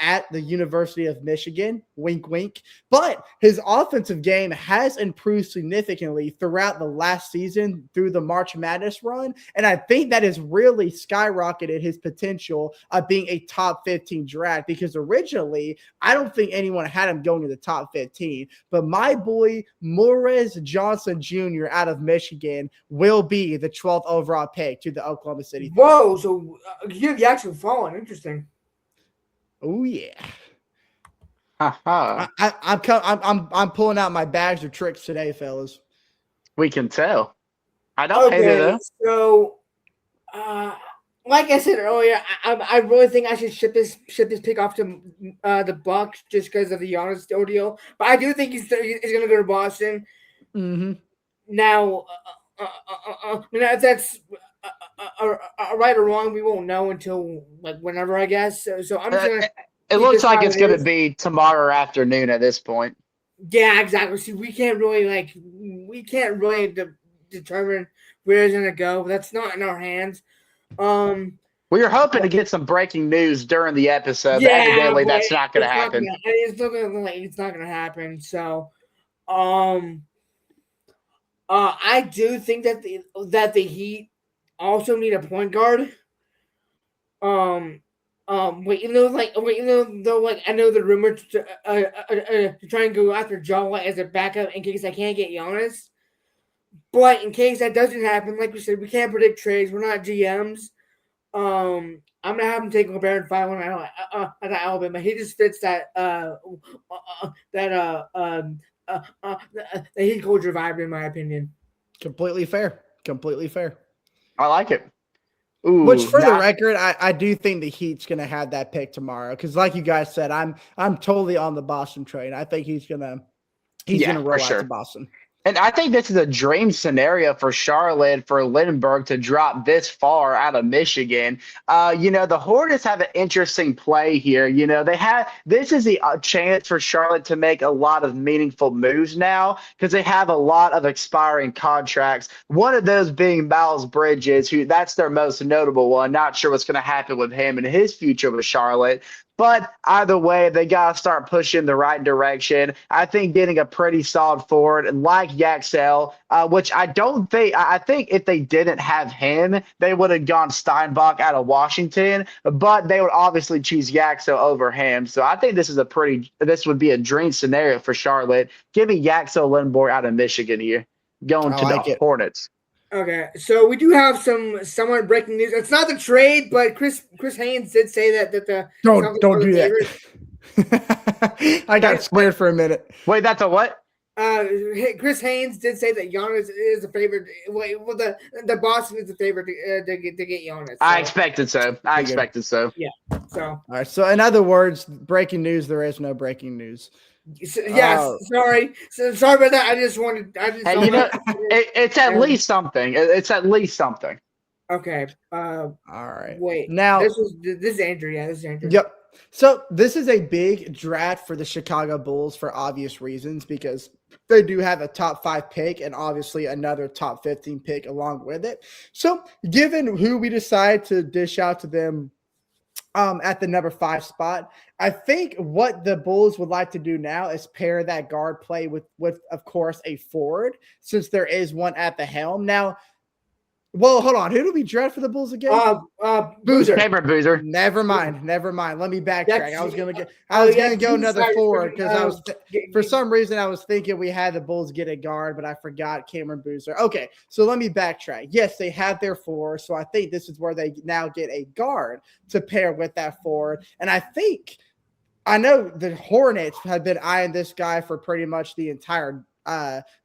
at the University of Michigan, wink, wink. But his offensive game has improved significantly throughout the last season through the March Madness run. And I think that has really skyrocketed his potential of being a top 15 draft, because originally I don't think anyone had him going to the top 15. But my boy, Morris Johnson Jr. out of Michigan will be the 12th overall pick to the Oklahoma City Thunder. Whoa, so you have the actual fallen. Interesting. Oh yeah. Uh-huh. I'm pulling out my bags of tricks today, fellas. We can tell. I don't hate it though. So, like I said earlier, I really think I should ship this pick off to the Bucks just because of the Giannis deal. But I do think he's going to go to Boston. Mm-hmm. Now, if that's right or wrong, we won't know until like whenever, I guess. So I'm just gonna. It looks like it's going to be tomorrow afternoon at this point. Yeah, exactly. See, we can't really determine where it's gonna go. That's not in our hands. We were hoping to get some breaking news during the episode, but evidently that's not going to happen. It's not going to happen. So, I do think that the Heat also need a point guard. Even though I know the rumor to try and go after Jawa as a backup in case I can't get Giannis. But in case that doesn't happen, like we said, we can't predict trades. We're not GMs. I'm gonna have him take Gobert and 5-1 at Alabama. He just fits that Heat culture vibe, in my opinion. Completely fair. I like it. Ooh, which, for the record, I do think the Heat's going to have that pick tomorrow, because, like you guys said, I'm totally on the Boston train. I think he's gonna roll out to Boston. And I think this is a dream scenario for Charlotte, for Lindbergh to drop this far out of Michigan. The Hornets have an interesting play here. This is the chance for Charlotte to make a lot of meaningful moves now, because they have a lot of expiring contracts. One of those being Miles Bridges, that's their most notable one. Not sure what's going to happen with him and his future with Charlotte. But either way, they got to start pushing the right direction. I think getting a pretty solid forward like Yaxel, which I think if they didn't have him, they would have gone Steinbach out of Washington, but they would obviously choose Yaxel over him. So I think this would be a dream scenario for Charlotte. Give me Yaxel Lindborg out of Michigan here, going to the Hornets. Okay, so we do have some somewhat breaking news. It's not the trade, but Chris Haynes did say that the don't do that. I got scared for a minute. Wait, that's a what? Chris Haynes did say that Giannis is a favorite. The Boston is a favorite to get Giannis. So. I expected so. Yeah. So. All right. So in other words, breaking news. There is no breaking news. Yes, sorry about that. It's at least something. It's at least something. Okay. All right. Wait. Now this is Andrew. Yeah, this is Andrew. Yep. So this is a big draft for the Chicago Bulls for obvious reasons, because they do have a top 5 pick and obviously another top 15 pick along with it. So given who we decide to dish out to them at the number 5 spot, I think what the Bulls would like to do now is pair that guard play with of course, a forward, since there is one at the helm. Now, well, hold on. Who do we draft for the Bulls again? Boozer. Favorite Boozer. Never mind. Let me backtrack. I was gonna go another forward, because for some reason I was thinking we had the Bulls get a guard, but I forgot Cameron Boozer. Okay, so let me backtrack. Yes, they have their forward, so I think this is where they now get a guard to pair with that forward. And I know the Hornets have been eyeing this guy for pretty much the entire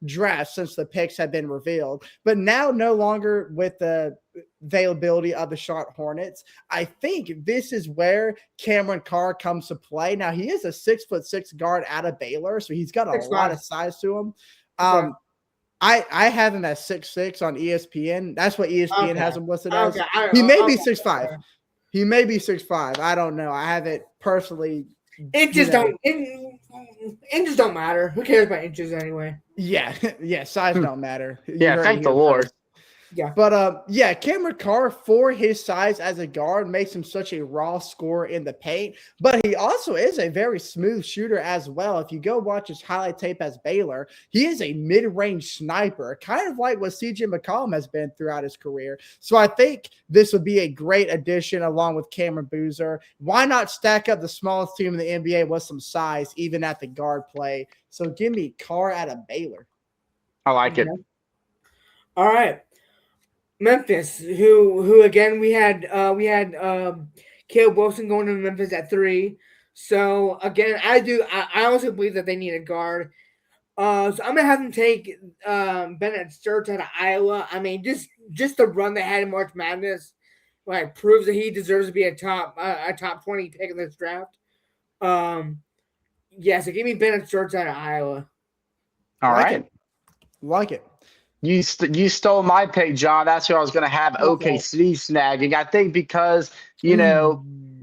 draft since the picks have been revealed, but now no longer with the availability of the Charlotte Hornets. I think this is where Cameron Carr comes to play. Now, he is a 6'6" guard out of Baylor, so he's got a lot of size to him. I have him at 6'6" on ESPN. That's what ESPN has him listed as. Okay. He may be 6'5". He may be 6'5". I don't know. I haven't personally. Inches don't matter. Who cares about inches anyway? Yeah, yeah. Size don't matter. Yeah, thank the Lord. Yeah. But Cameron Carr, for his size as a guard, makes him such a raw scorer in the paint. But he also is a very smooth shooter as well. If you go watch his highlight tape as Baylor, he is a mid-range sniper, kind of like what CJ McCollum has been throughout his career. So I think this would be a great addition along with Cameron Boozer. Why not stack up the smallest team in the NBA with some size, even at the guard play? So give me Carr out of Baylor. I like it. All right. Memphis, who again we had Caleb Wilson going to Memphis at 3. So again, I also believe that they need a guard. So I'm gonna have them take Bennett Sturts out of Iowa. I mean, just the run they had in March Madness, like proves that he deserves to be a top 20 pick in this draft. So give me Bennett Sturts out of Iowa. All right. Like it. You stole my pick, John. That's who I was going to have OKC snagging. I think because, they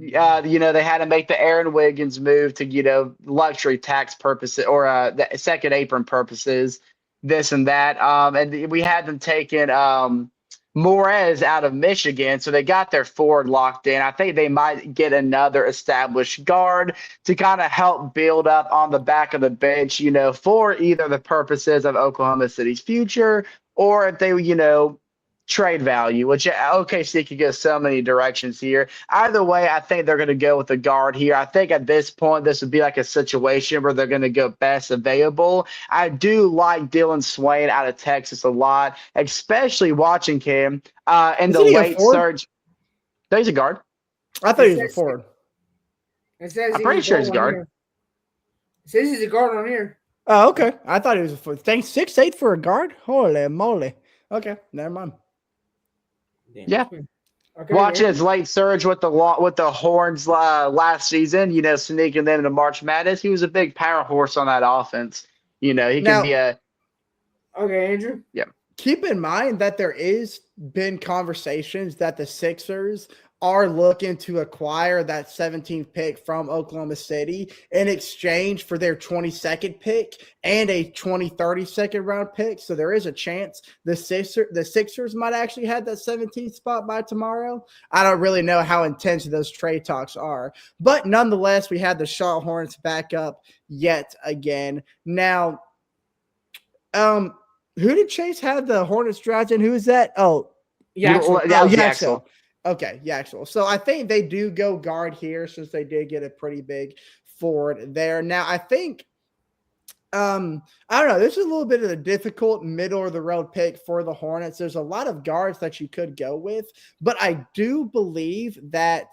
had to make the Aaron Wiggins move to, luxury tax purposes or the second apron purposes, this and that. And we had them taking Morez out of Michigan. So they got their forward locked in. I think they might get another established guard to kind of help build up on the back of the bench, for either the purposes of Oklahoma City's future or if they, trade value, which OKC could go so many directions here. Either way, I think they're going to go with a guard here. I think at this point, this would be like a situation where they're going to go best available. I do like Dylan Swain out of Texas a lot, especially watching him in the late surge. No, he's a guard. I thought he was a forward. I'm pretty sure he's a guard. It says he's a guard on here. Oh, okay. I thought he was a forward. Thanks, 6'8" for a guard? Holy moly. Okay, never mind. Yeah. Okay, watching his late surge with the Horns last season, sneaking them into March Madness. He was a big power horse on that offense. He can be a. Okay, Andrew. Yeah. Keep in mind that there is been conversations that the Sixers are looking to acquire that 17th pick from Oklahoma City in exchange for their 22nd pick and a 2030 second round pick. So there is a chance the Sixers might actually have that 17th spot by tomorrow. I don't really know how intense those trade talks are, but nonetheless, we had the Charlotte Hornets back up yet again. Now, who did Chase have the Hornets drafting? Who is that? Oh, Yaxel. Okay, Yaxel. So I think they do go guard here since they did get a pretty big forward there. Now, I think, I don't know, this is a little bit of a difficult middle of the road pick for the Hornets. There's a lot of guards that you could go with, but I do believe that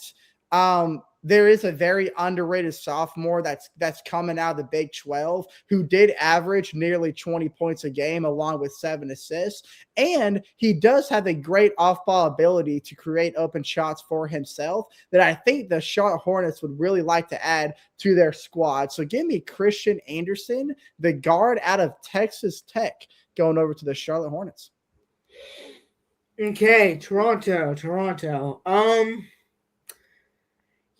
there is a very underrated sophomore that's coming out of the Big 12 who did average nearly 20 points a game along with 7 assists. And he does have a great off-ball ability to create open shots for himself that I think the Charlotte Hornets would really like to add to their squad. So give me Christian Anderson, the guard out of Texas Tech, going over to the Charlotte Hornets. Okay, Toronto.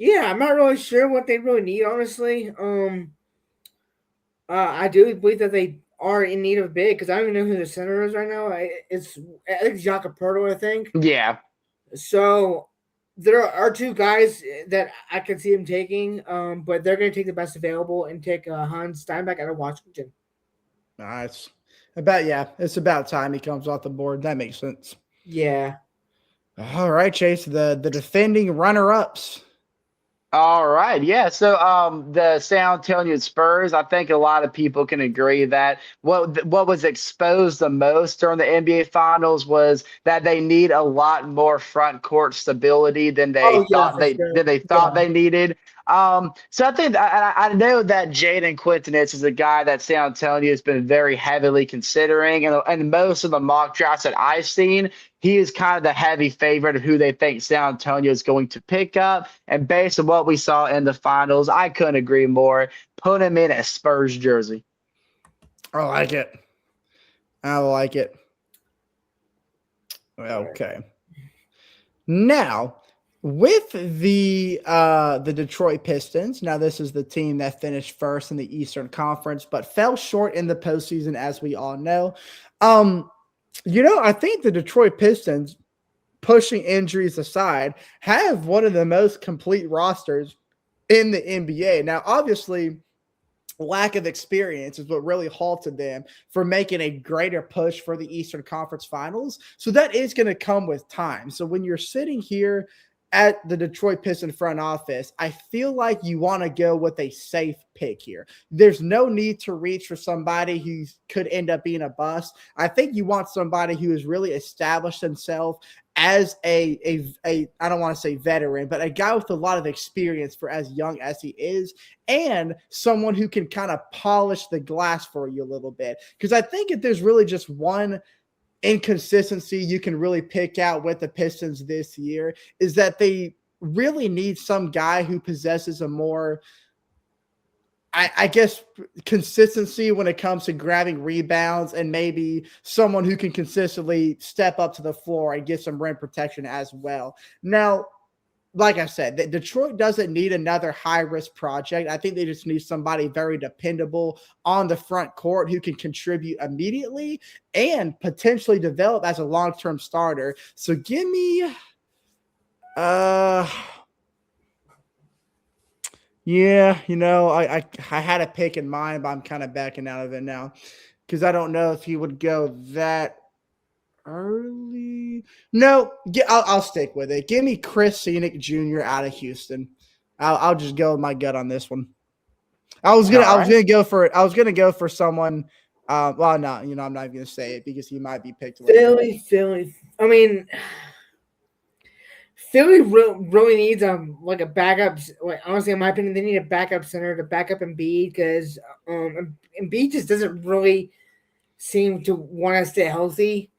Yeah, I'm not really sure what they really need, honestly. I do believe that they are in need of a big because I don't even know who the center is right now. I think it's Jacoperto, I think. Yeah. So there are 2 guys that I can see him taking, but they're going to take the best available and take Hans Steinbeck out of Washington. Nice. It's about time he comes off the board. That makes sense. Yeah. All right, Chase, the defending runner-ups. All right. Yeah. So the San Antonio Spurs, I think a lot of people can agree that what was exposed the most during the NBA Finals was that they need a lot more front court stability than they thought they needed. So I think I know that Jaden Quintanich is a guy that San Antonio has been very heavily considering, and most of the mock drafts that I've seen, he is kind of the heavy favorite of who they think San Antonio is going to pick up. And based on what we saw in the finals, I couldn't agree more. Put him in a Spurs jersey. I like it. I like it. Okay. Now, with the Detroit Pistons, now this is the team that finished first in the Eastern Conference, but fell short in the postseason, as we all know. I think the Detroit Pistons, pushing injuries aside, have one of the most complete rosters in the NBA. Now, obviously, lack of experience is what really halted them from making a greater push for the Eastern Conference Finals. So that is going to come with time. So when you're sitting here at the Detroit Pistons front office, I feel like you want to go with a safe pick here. There's no need to reach for somebody who could end up being a bust. I think you want somebody who has really established himself as a I don't want to say veteran, but a guy with a lot of experience for as young as he is, and someone who can kind of polish the glass for you a little bit. Because I think if there's really just one inconsistency you can really pick out with the Pistons this year, is that they really need some guy who possesses a more, I guess, consistency when it comes to grabbing rebounds, and maybe someone who can consistently step up to the floor and get some rim protection as well. Now, like I said, Detroit doesn't need another high-risk project. I think they just need somebody very dependable on the front court who can contribute immediately and potentially develop as a long-term starter. So give me yeah, I had a pick in mind, but I'm kind of backing out of it now because I don't know if he would go that early. No, I'll stick with it. Give me Chris Scenic Jr. out of Houston. I'll just go with my gut on this one. I was gonna go for someone. Well, no, I'm not even gonna say it because he might be picked later. Philly. I mean, Philly really needs like a backup. Like, honestly, in my opinion, they need a backup center to back up Embiid, because Embiid just doesn't really seem to want to stay healthy.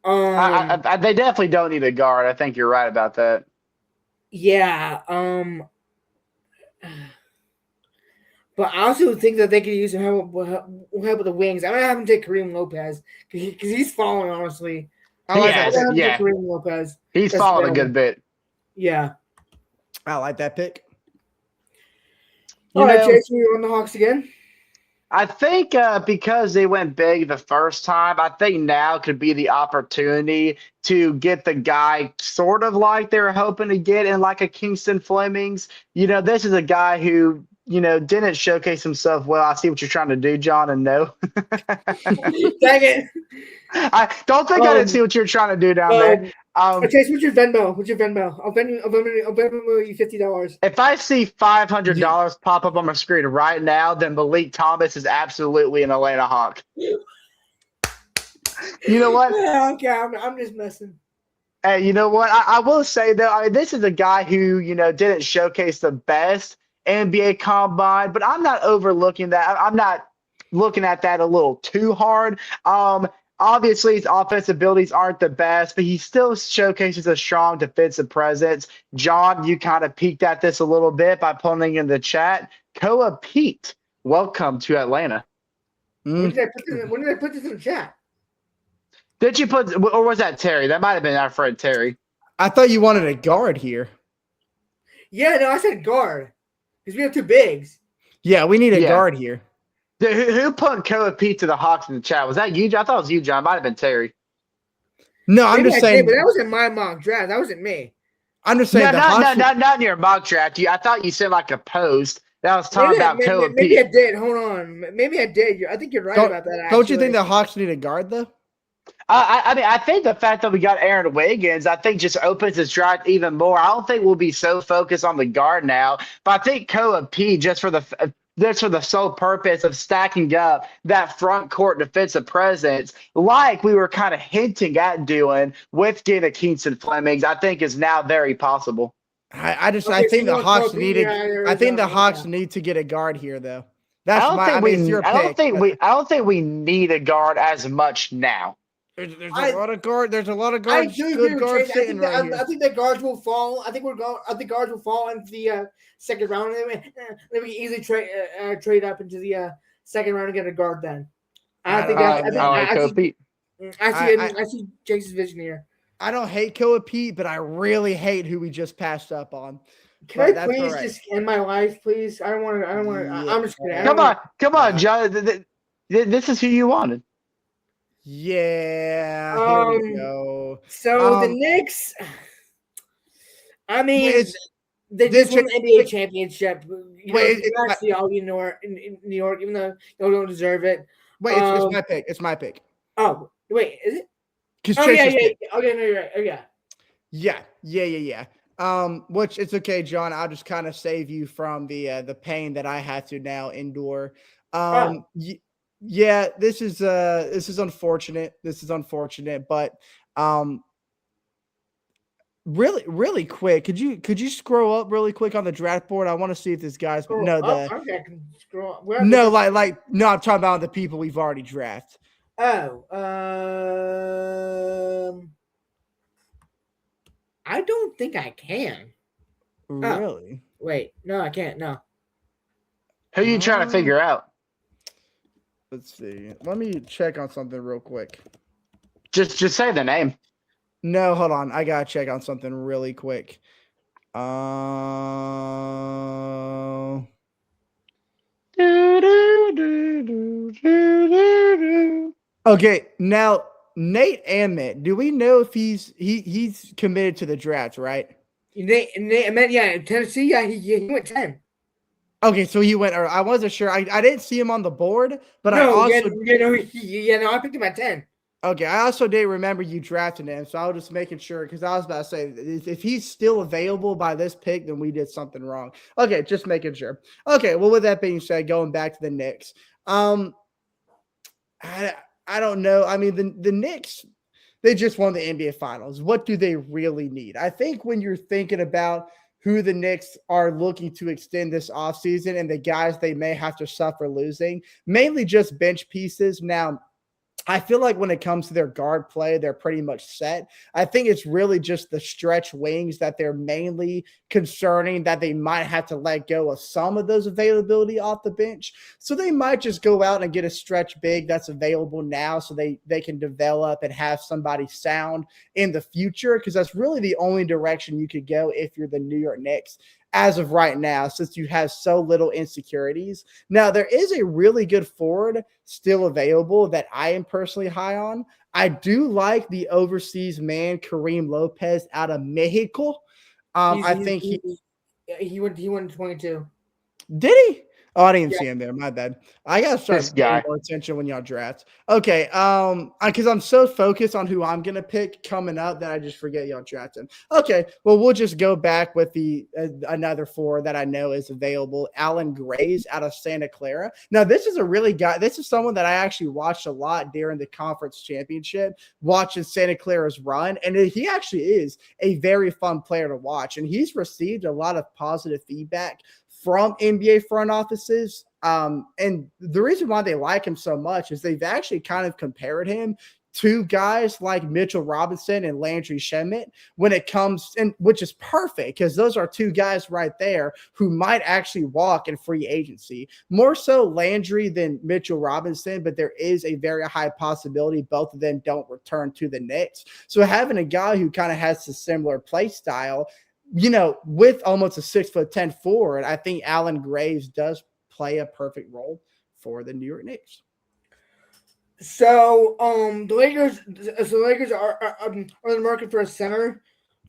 They definitely don't need a guard. I think you're right about that. Yeah. But I also think that they could use some help with the wings. I'm gonna have him take Kareem Lopez because he's falling, honestly. Kareem Lopez. He's fallen a good bit. Yeah. I like that pick. All right, Chase, we on the Hawks again. I think because they went big the first time, I think now could be the opportunity to get the guy sort of like they were hoping to get in like a Kingston Flemings. This is a guy who, didn't showcase himself well. I see what you're trying to do, John, and no. Dang it. I don't think I didn't see what you're trying to do down there. Chase, what's your Venmo? I'll Venmo you $50. If I see $500 pop up on my screen right now, then Malik Thomas is absolutely an Atlanta Hawk. You know what? Yeah, okay, I'm just messing. Hey, you know what? I will say, though, this is a guy who, didn't showcase the best NBA combine, but I'm not overlooking that. I'm not looking at that a little too hard. Obviously, his offensive abilities aren't the best, but he still showcases a strong defensive presence. John, you kind of peeked at this a little bit by putting in the chat. Koa Pete, welcome to Atlanta. When did I put this in the chat? Did you put, or was that Terry? That might have been our friend Terry. I thought you wanted a guard here. Yeah, no, I said guard because we have two bigs. Yeah, we need a guard here. Who put Koa Pete to the Hawks in the chat? Was that you, John? I thought it was you, John. It might have been Terry. No, I'm just saying. But that wasn't my mock draft. That wasn't me. I'm just saying. Not in your mock draft. I thought you said like a post that was talking about Koa Pete. Maybe I did. Hold on. Maybe I did. I think you're right about that. Actually. Don't you think the Hawks need a guard though? I think the fact that we got Aaron Wiggins, I think just opens his draft even more. I don't think we'll be so focused on the guard now, but I think Koa Pete just for the sole purpose of stacking up that front court defensive presence, like we were kind of hinting at doing with getting Kingston Flemings, I think is now very possible. I think the Hawks need to get a guard here, though. I don't think we need a guard as much now. There's a lot of guards. There's a lot of guards. Good guards sitting right here. I think the guards will fall. I think guards will fall into the second round. Then we can easily trade up into the second round and get a guard. Then I think I that like Kobe Pete. I see Jason's vision here. I don't hate Koa Pete, but I really hate who we just passed up on. Can But I that's all please right. just end my life, please? I don't want to. I don't want to. Yeah. I'm just kidding. I don't Come on, John. This is who you wanted. Yeah, here we Um. go. So the Knicks. I mean, It's they this just won the NBA championship. You know, wait, congrats to y'all in New York, even though you don't deserve it. it's my pick. It's my pick. Oh, wait, is it? Because Oh, Jason's yeah. pick. Okay, no, you're right. Oh, yeah. Yeah. Which it's okay, John. I'll just kind of save you from the pain that I had to now endure. Yeah, this is unfortunate. This is unfortunate, but really quick, could you scroll up really quick on the draft board? I want to see if this guy's Okay, I can scroll up. no, no, I'm talking about the people we've already drafted. Oh, I don't think I can. Really? Wait, no, I can't. No. Who you trying to figure out? Let's see. Let me check on something real quick. Just say the name. No, hold on. I gotta check on something really quick. Okay, now Nate Ament, do we know if he's committed to the draft, right? Nate, yeah, Tennessee, yeah, he went 10. Okay, so he went. Or I wasn't sure. I didn't see him on the board, but I also I picked him at 10. Okay, I also didn't remember you drafting him, so I was just making sure because I was about to say if he's still available by this pick, then we did something wrong. Okay, just making sure. Okay, well, with that being said, going back to the Knicks, I don't know. I mean, the Knicks, they just won the NBA Finals. What do they really need? I think when you're thinking about who the Knicks are looking to extend this offseason and the guys they may have to suffer losing, mainly just bench pieces. Now, I feel like when it comes to their guard play, they're pretty much set. I think it's really just the stretch wings that they're mainly concerning that they might have to let go of some of those availability off the bench. So they might just go out and get a stretch big that's available now so they can develop and have somebody sound in the future, because that's really the only direction you could go if you're the New York Knicks as of right now, since you have so little insecurities. Now, there is a really good forward still available that I am personally high on. I do like the overseas man, Kareem Lopez out of Mexico. I think he went 22. Did he? Oh, I didn't see him there. My bad. I gotta start paying more attention when y'all draft. Okay, because I'm so focused on who I'm gonna pick coming up that I just forget y'all drafting. Okay, well, we'll just go back with the another four that I know is available. Alan Grays out of Santa Clara. Now, this is a really guy. This is someone that I actually watched a lot during the conference championship, watching Santa Clara's run, and he actually is a very fun player to watch, and he's received a lot of positive feedback from NBA front offices. And the reason why they like him so much is they've actually kind of compared him to guys like Mitchell Robinson and Landry Shamet when it comes, and which is perfect because those are two guys right there who might actually walk in free agency. More so Landry than Mitchell Robinson, but there is a very high possibility both of them don't return to the Knicks. So having a guy who kind of has a similar play style, you know, with almost a 6'10" forward, I think Alan Graves does play a perfect role for the New York Knicks. So, the Lakers are in the market for a center.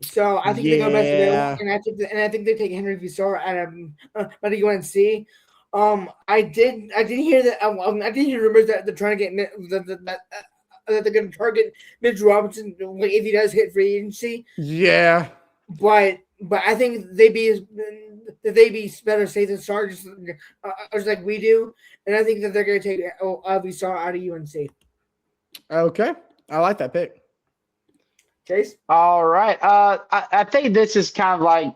So I think they go best available, and I think they take Henry Visor out of but you and see. I did hear that. I did hear rumors that they're trying to get that they're going to target Mitch Robinson if he does hit free agency. Yeah, but I think they'd be better safe than sorry, just like we do, and I think that they're going to take Visar out of UNC. Okay, I like that pick. Chase. All right. I think this is kind of like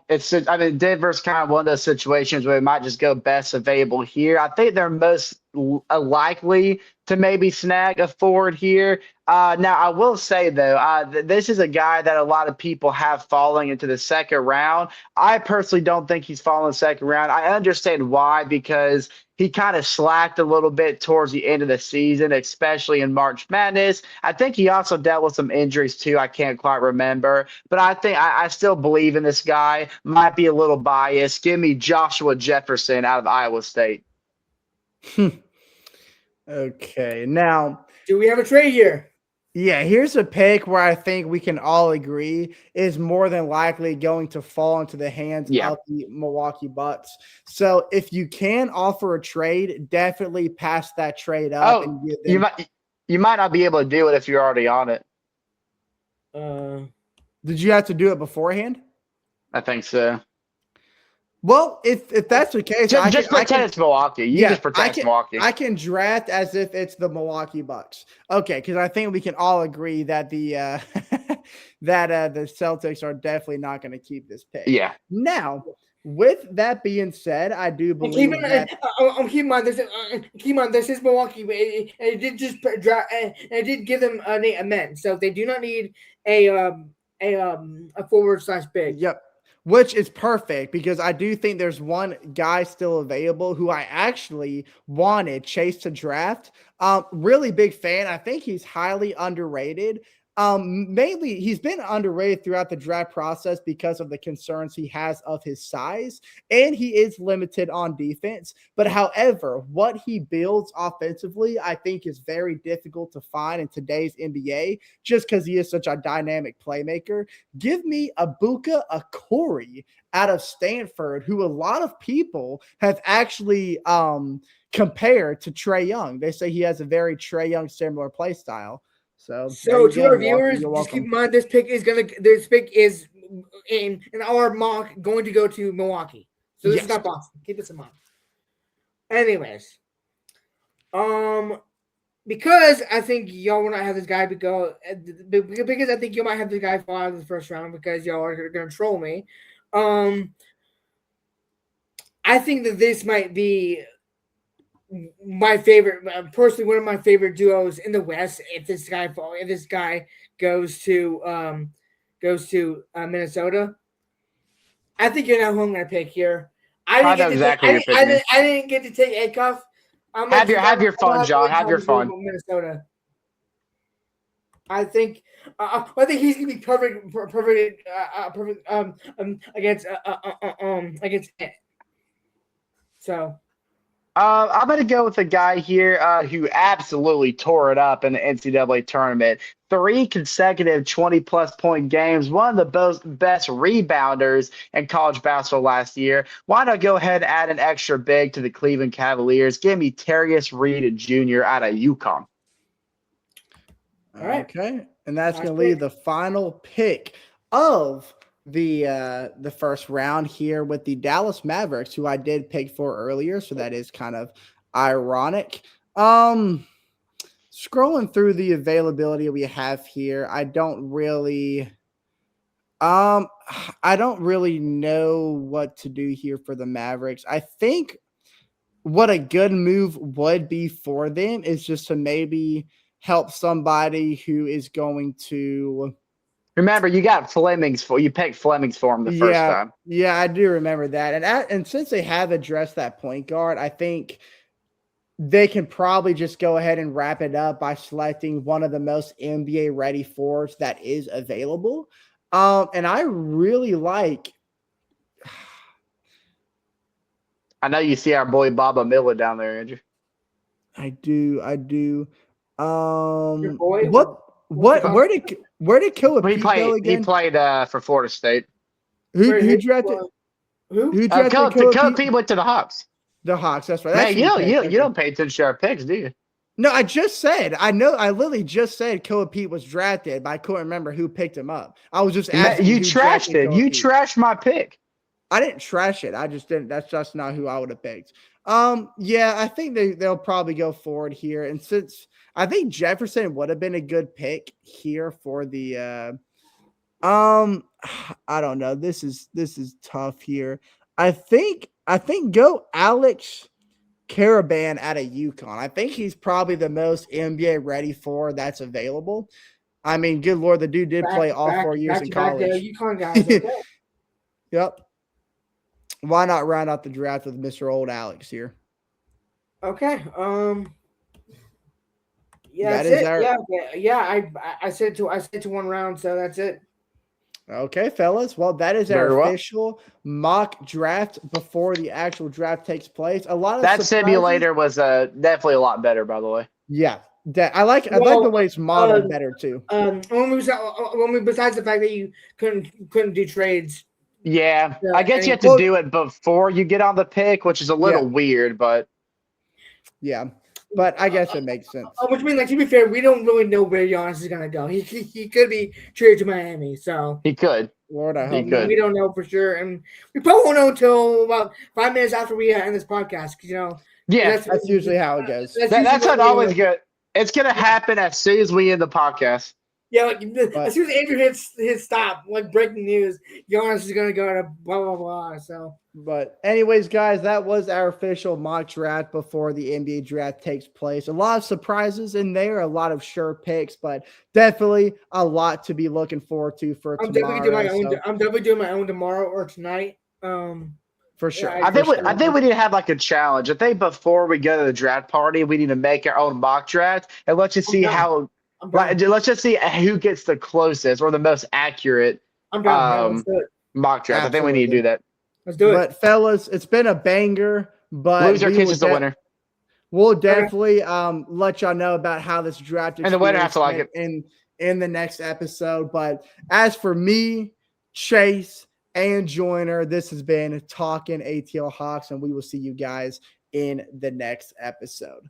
Denver's kind of one of those situations where it might just go best available here. I think they're most likely to maybe snag a forward here. Now, I will say, though, this is a guy that a lot of people have falling into the second round. I personally don't think he's falling the second round. I understand why, because he kind of slacked a little bit towards the end of the season, especially in March Madness. I think he also dealt with some injuries too. I can't quite remember, but I think I still believe in this guy. Might be a little biased. Give me Joshua Jefferson out of Iowa State. Okay, now, Do we have a trade here? yeah, here's a pick where I think we can all agree is more than likely going to fall into the hands Yeah. of the Milwaukee Bucks. So if you can offer a trade, definitely pass that trade up Oh, and give you them. might not be able to do it if you're already on it. Did you have to do it beforehand? I think so. Well, if that's the case, Just pretend it's Milwaukee. Just pretend it's Milwaukee. I can draft as if it's the Milwaukee Bucks. Okay, because I think we can all agree that the the Celtics are definitely not going to keep this pick. Yeah. Now, with that being said, I do believe that. Keep in mind this is Milwaukee, and it did just draft, and it did give them a men, so they do not need a forward/big. Yep. Which is perfect because I do think there's one guy still available who I actually wanted Chase to draft. Really big fan. I think he's highly underrated. Mainly he's been underrated throughout the draft process because of the concerns he has of his size, and he is limited on defense. But however, what he builds offensively, I think is very difficult to find in today's NBA just because he is such a dynamic playmaker. Give me Abuka Akori out of Stanford, who a lot of people have actually compared to Trae Young. They say he has a very Trae Young similar play style. So to our viewers, just keep in mind this pick is in our mock going to go to Milwaukee. So this is not Boston. Keep this in mind. Anyways, because I think y'all will not have this guy because I think you might have this guy fall out of the first round because y'all are going to troll me. I think that this might be my favorite, personally, one of my favorite duos in the West. If this guy goes to Minnesota, I think you know who I'm going to pick here. I didn't get to take Acuff. Have your fun, John. Have your fun. Minnesota. I think he's gonna be perfect against it. So. I'm going to go with a guy here who absolutely tore it up in the NCAA tournament. 3 consecutive 20-plus point games, one of the best rebounders in college basketball last year. Why not go ahead and add an extra big to the Cleveland Cavaliers? Give me Terrius Reed Jr. out of UConn. All right. Okay, and that's going to leave the final pick of the first round here with the Dallas Mavericks, who I did pick for earlier, so that is kind of ironic. Scrolling through the availability we have here, I don't really know what to do here for the Mavericks. I think what a good move would be for them is just to maybe help somebody who is going to. Remember, you got you picked Flemings for him the first time. Yeah, I do remember that. And since they have addressed that point guard, I think they can probably just go ahead and wrap it up by selecting one of the most NBA ready forwards that is available. And I really like. I know you see our boy Baba Miller down there, Andrew. I do. Your boy? Where did Killer Pete go again? He played for Florida State. Who drafted? Who drafted Killer Pete went to the Hawks. The Hawks, that's right. That's Man, you don't pay attention to our picks, do you? No, I just said. I know. I literally just said Killer Pete was drafted, but I couldn't remember who picked him up. I was just asking. You trashed it. You trashed my pick. I didn't trash it. I just didn't. That's just not who I would have picked. Yeah, I think they'll probably go forward here, and since I think Jefferson would have been a good pick here for the. I don't know. This is tough here. I think go Alex Caravan out of UConn. I think he's probably the most NBA ready for that's available. I mean, good Lord, the dude did play all 4 years in college. UConn guys. Okay. Yep. Why not round out the draft with Mr. Old Alex here? Okay. Yeah, That that's is it. our- I said to one round, so that's it. Okay, fellas. Well, that is Very our well. official mock draft before the actual draft takes place. A lot of That surprises. simulator was definitely a lot better, by the way. Yeah, I like the way it's modeled better too. When we besides the fact that you couldn't do trades. Yeah, I guess you have well- to do it before you get on the pick, which is a little weird, but Yeah, but I guess it makes sense. Which means, like, to be fair, we don't really know where Giannis is gonna go. He could be traded to Miami, so he could. Lord, I He hope. could. we don't know for sure, and we probably won't know until about 5 minutes after we end this podcast. Yeah, That's usually how it goes. that's usually not what we always do. good. It's gonna happen as soon as we end the podcast. Yeah, like as soon as Andrew hits stop, like breaking news, Giannis is gonna go to blah blah blah. So, But anyways, guys, that was our official mock draft before the NBA draft takes place. A lot of surprises in there, a lot of sure picks, but definitely a lot to be looking forward to for I'm tomorrow. definitely doing my own tomorrow or tonight. For sure. Yeah, I think we need to have like a challenge. I think before we go to the draft party, we need to make our own mock draft and let's just see done. let's just see who gets the closest or the most accurate I'm done. Let's do it. mock draft. I think we need to do that. Let's do it. But fellas, it's been a banger. But Loser catches the winner. We'll definitely let y'all know about how this draft And the winner has to like it in the next episode. But as for me, Chase, and Joyner, this has been Talkin ATL Hawks, and we will see you guys in the next episode.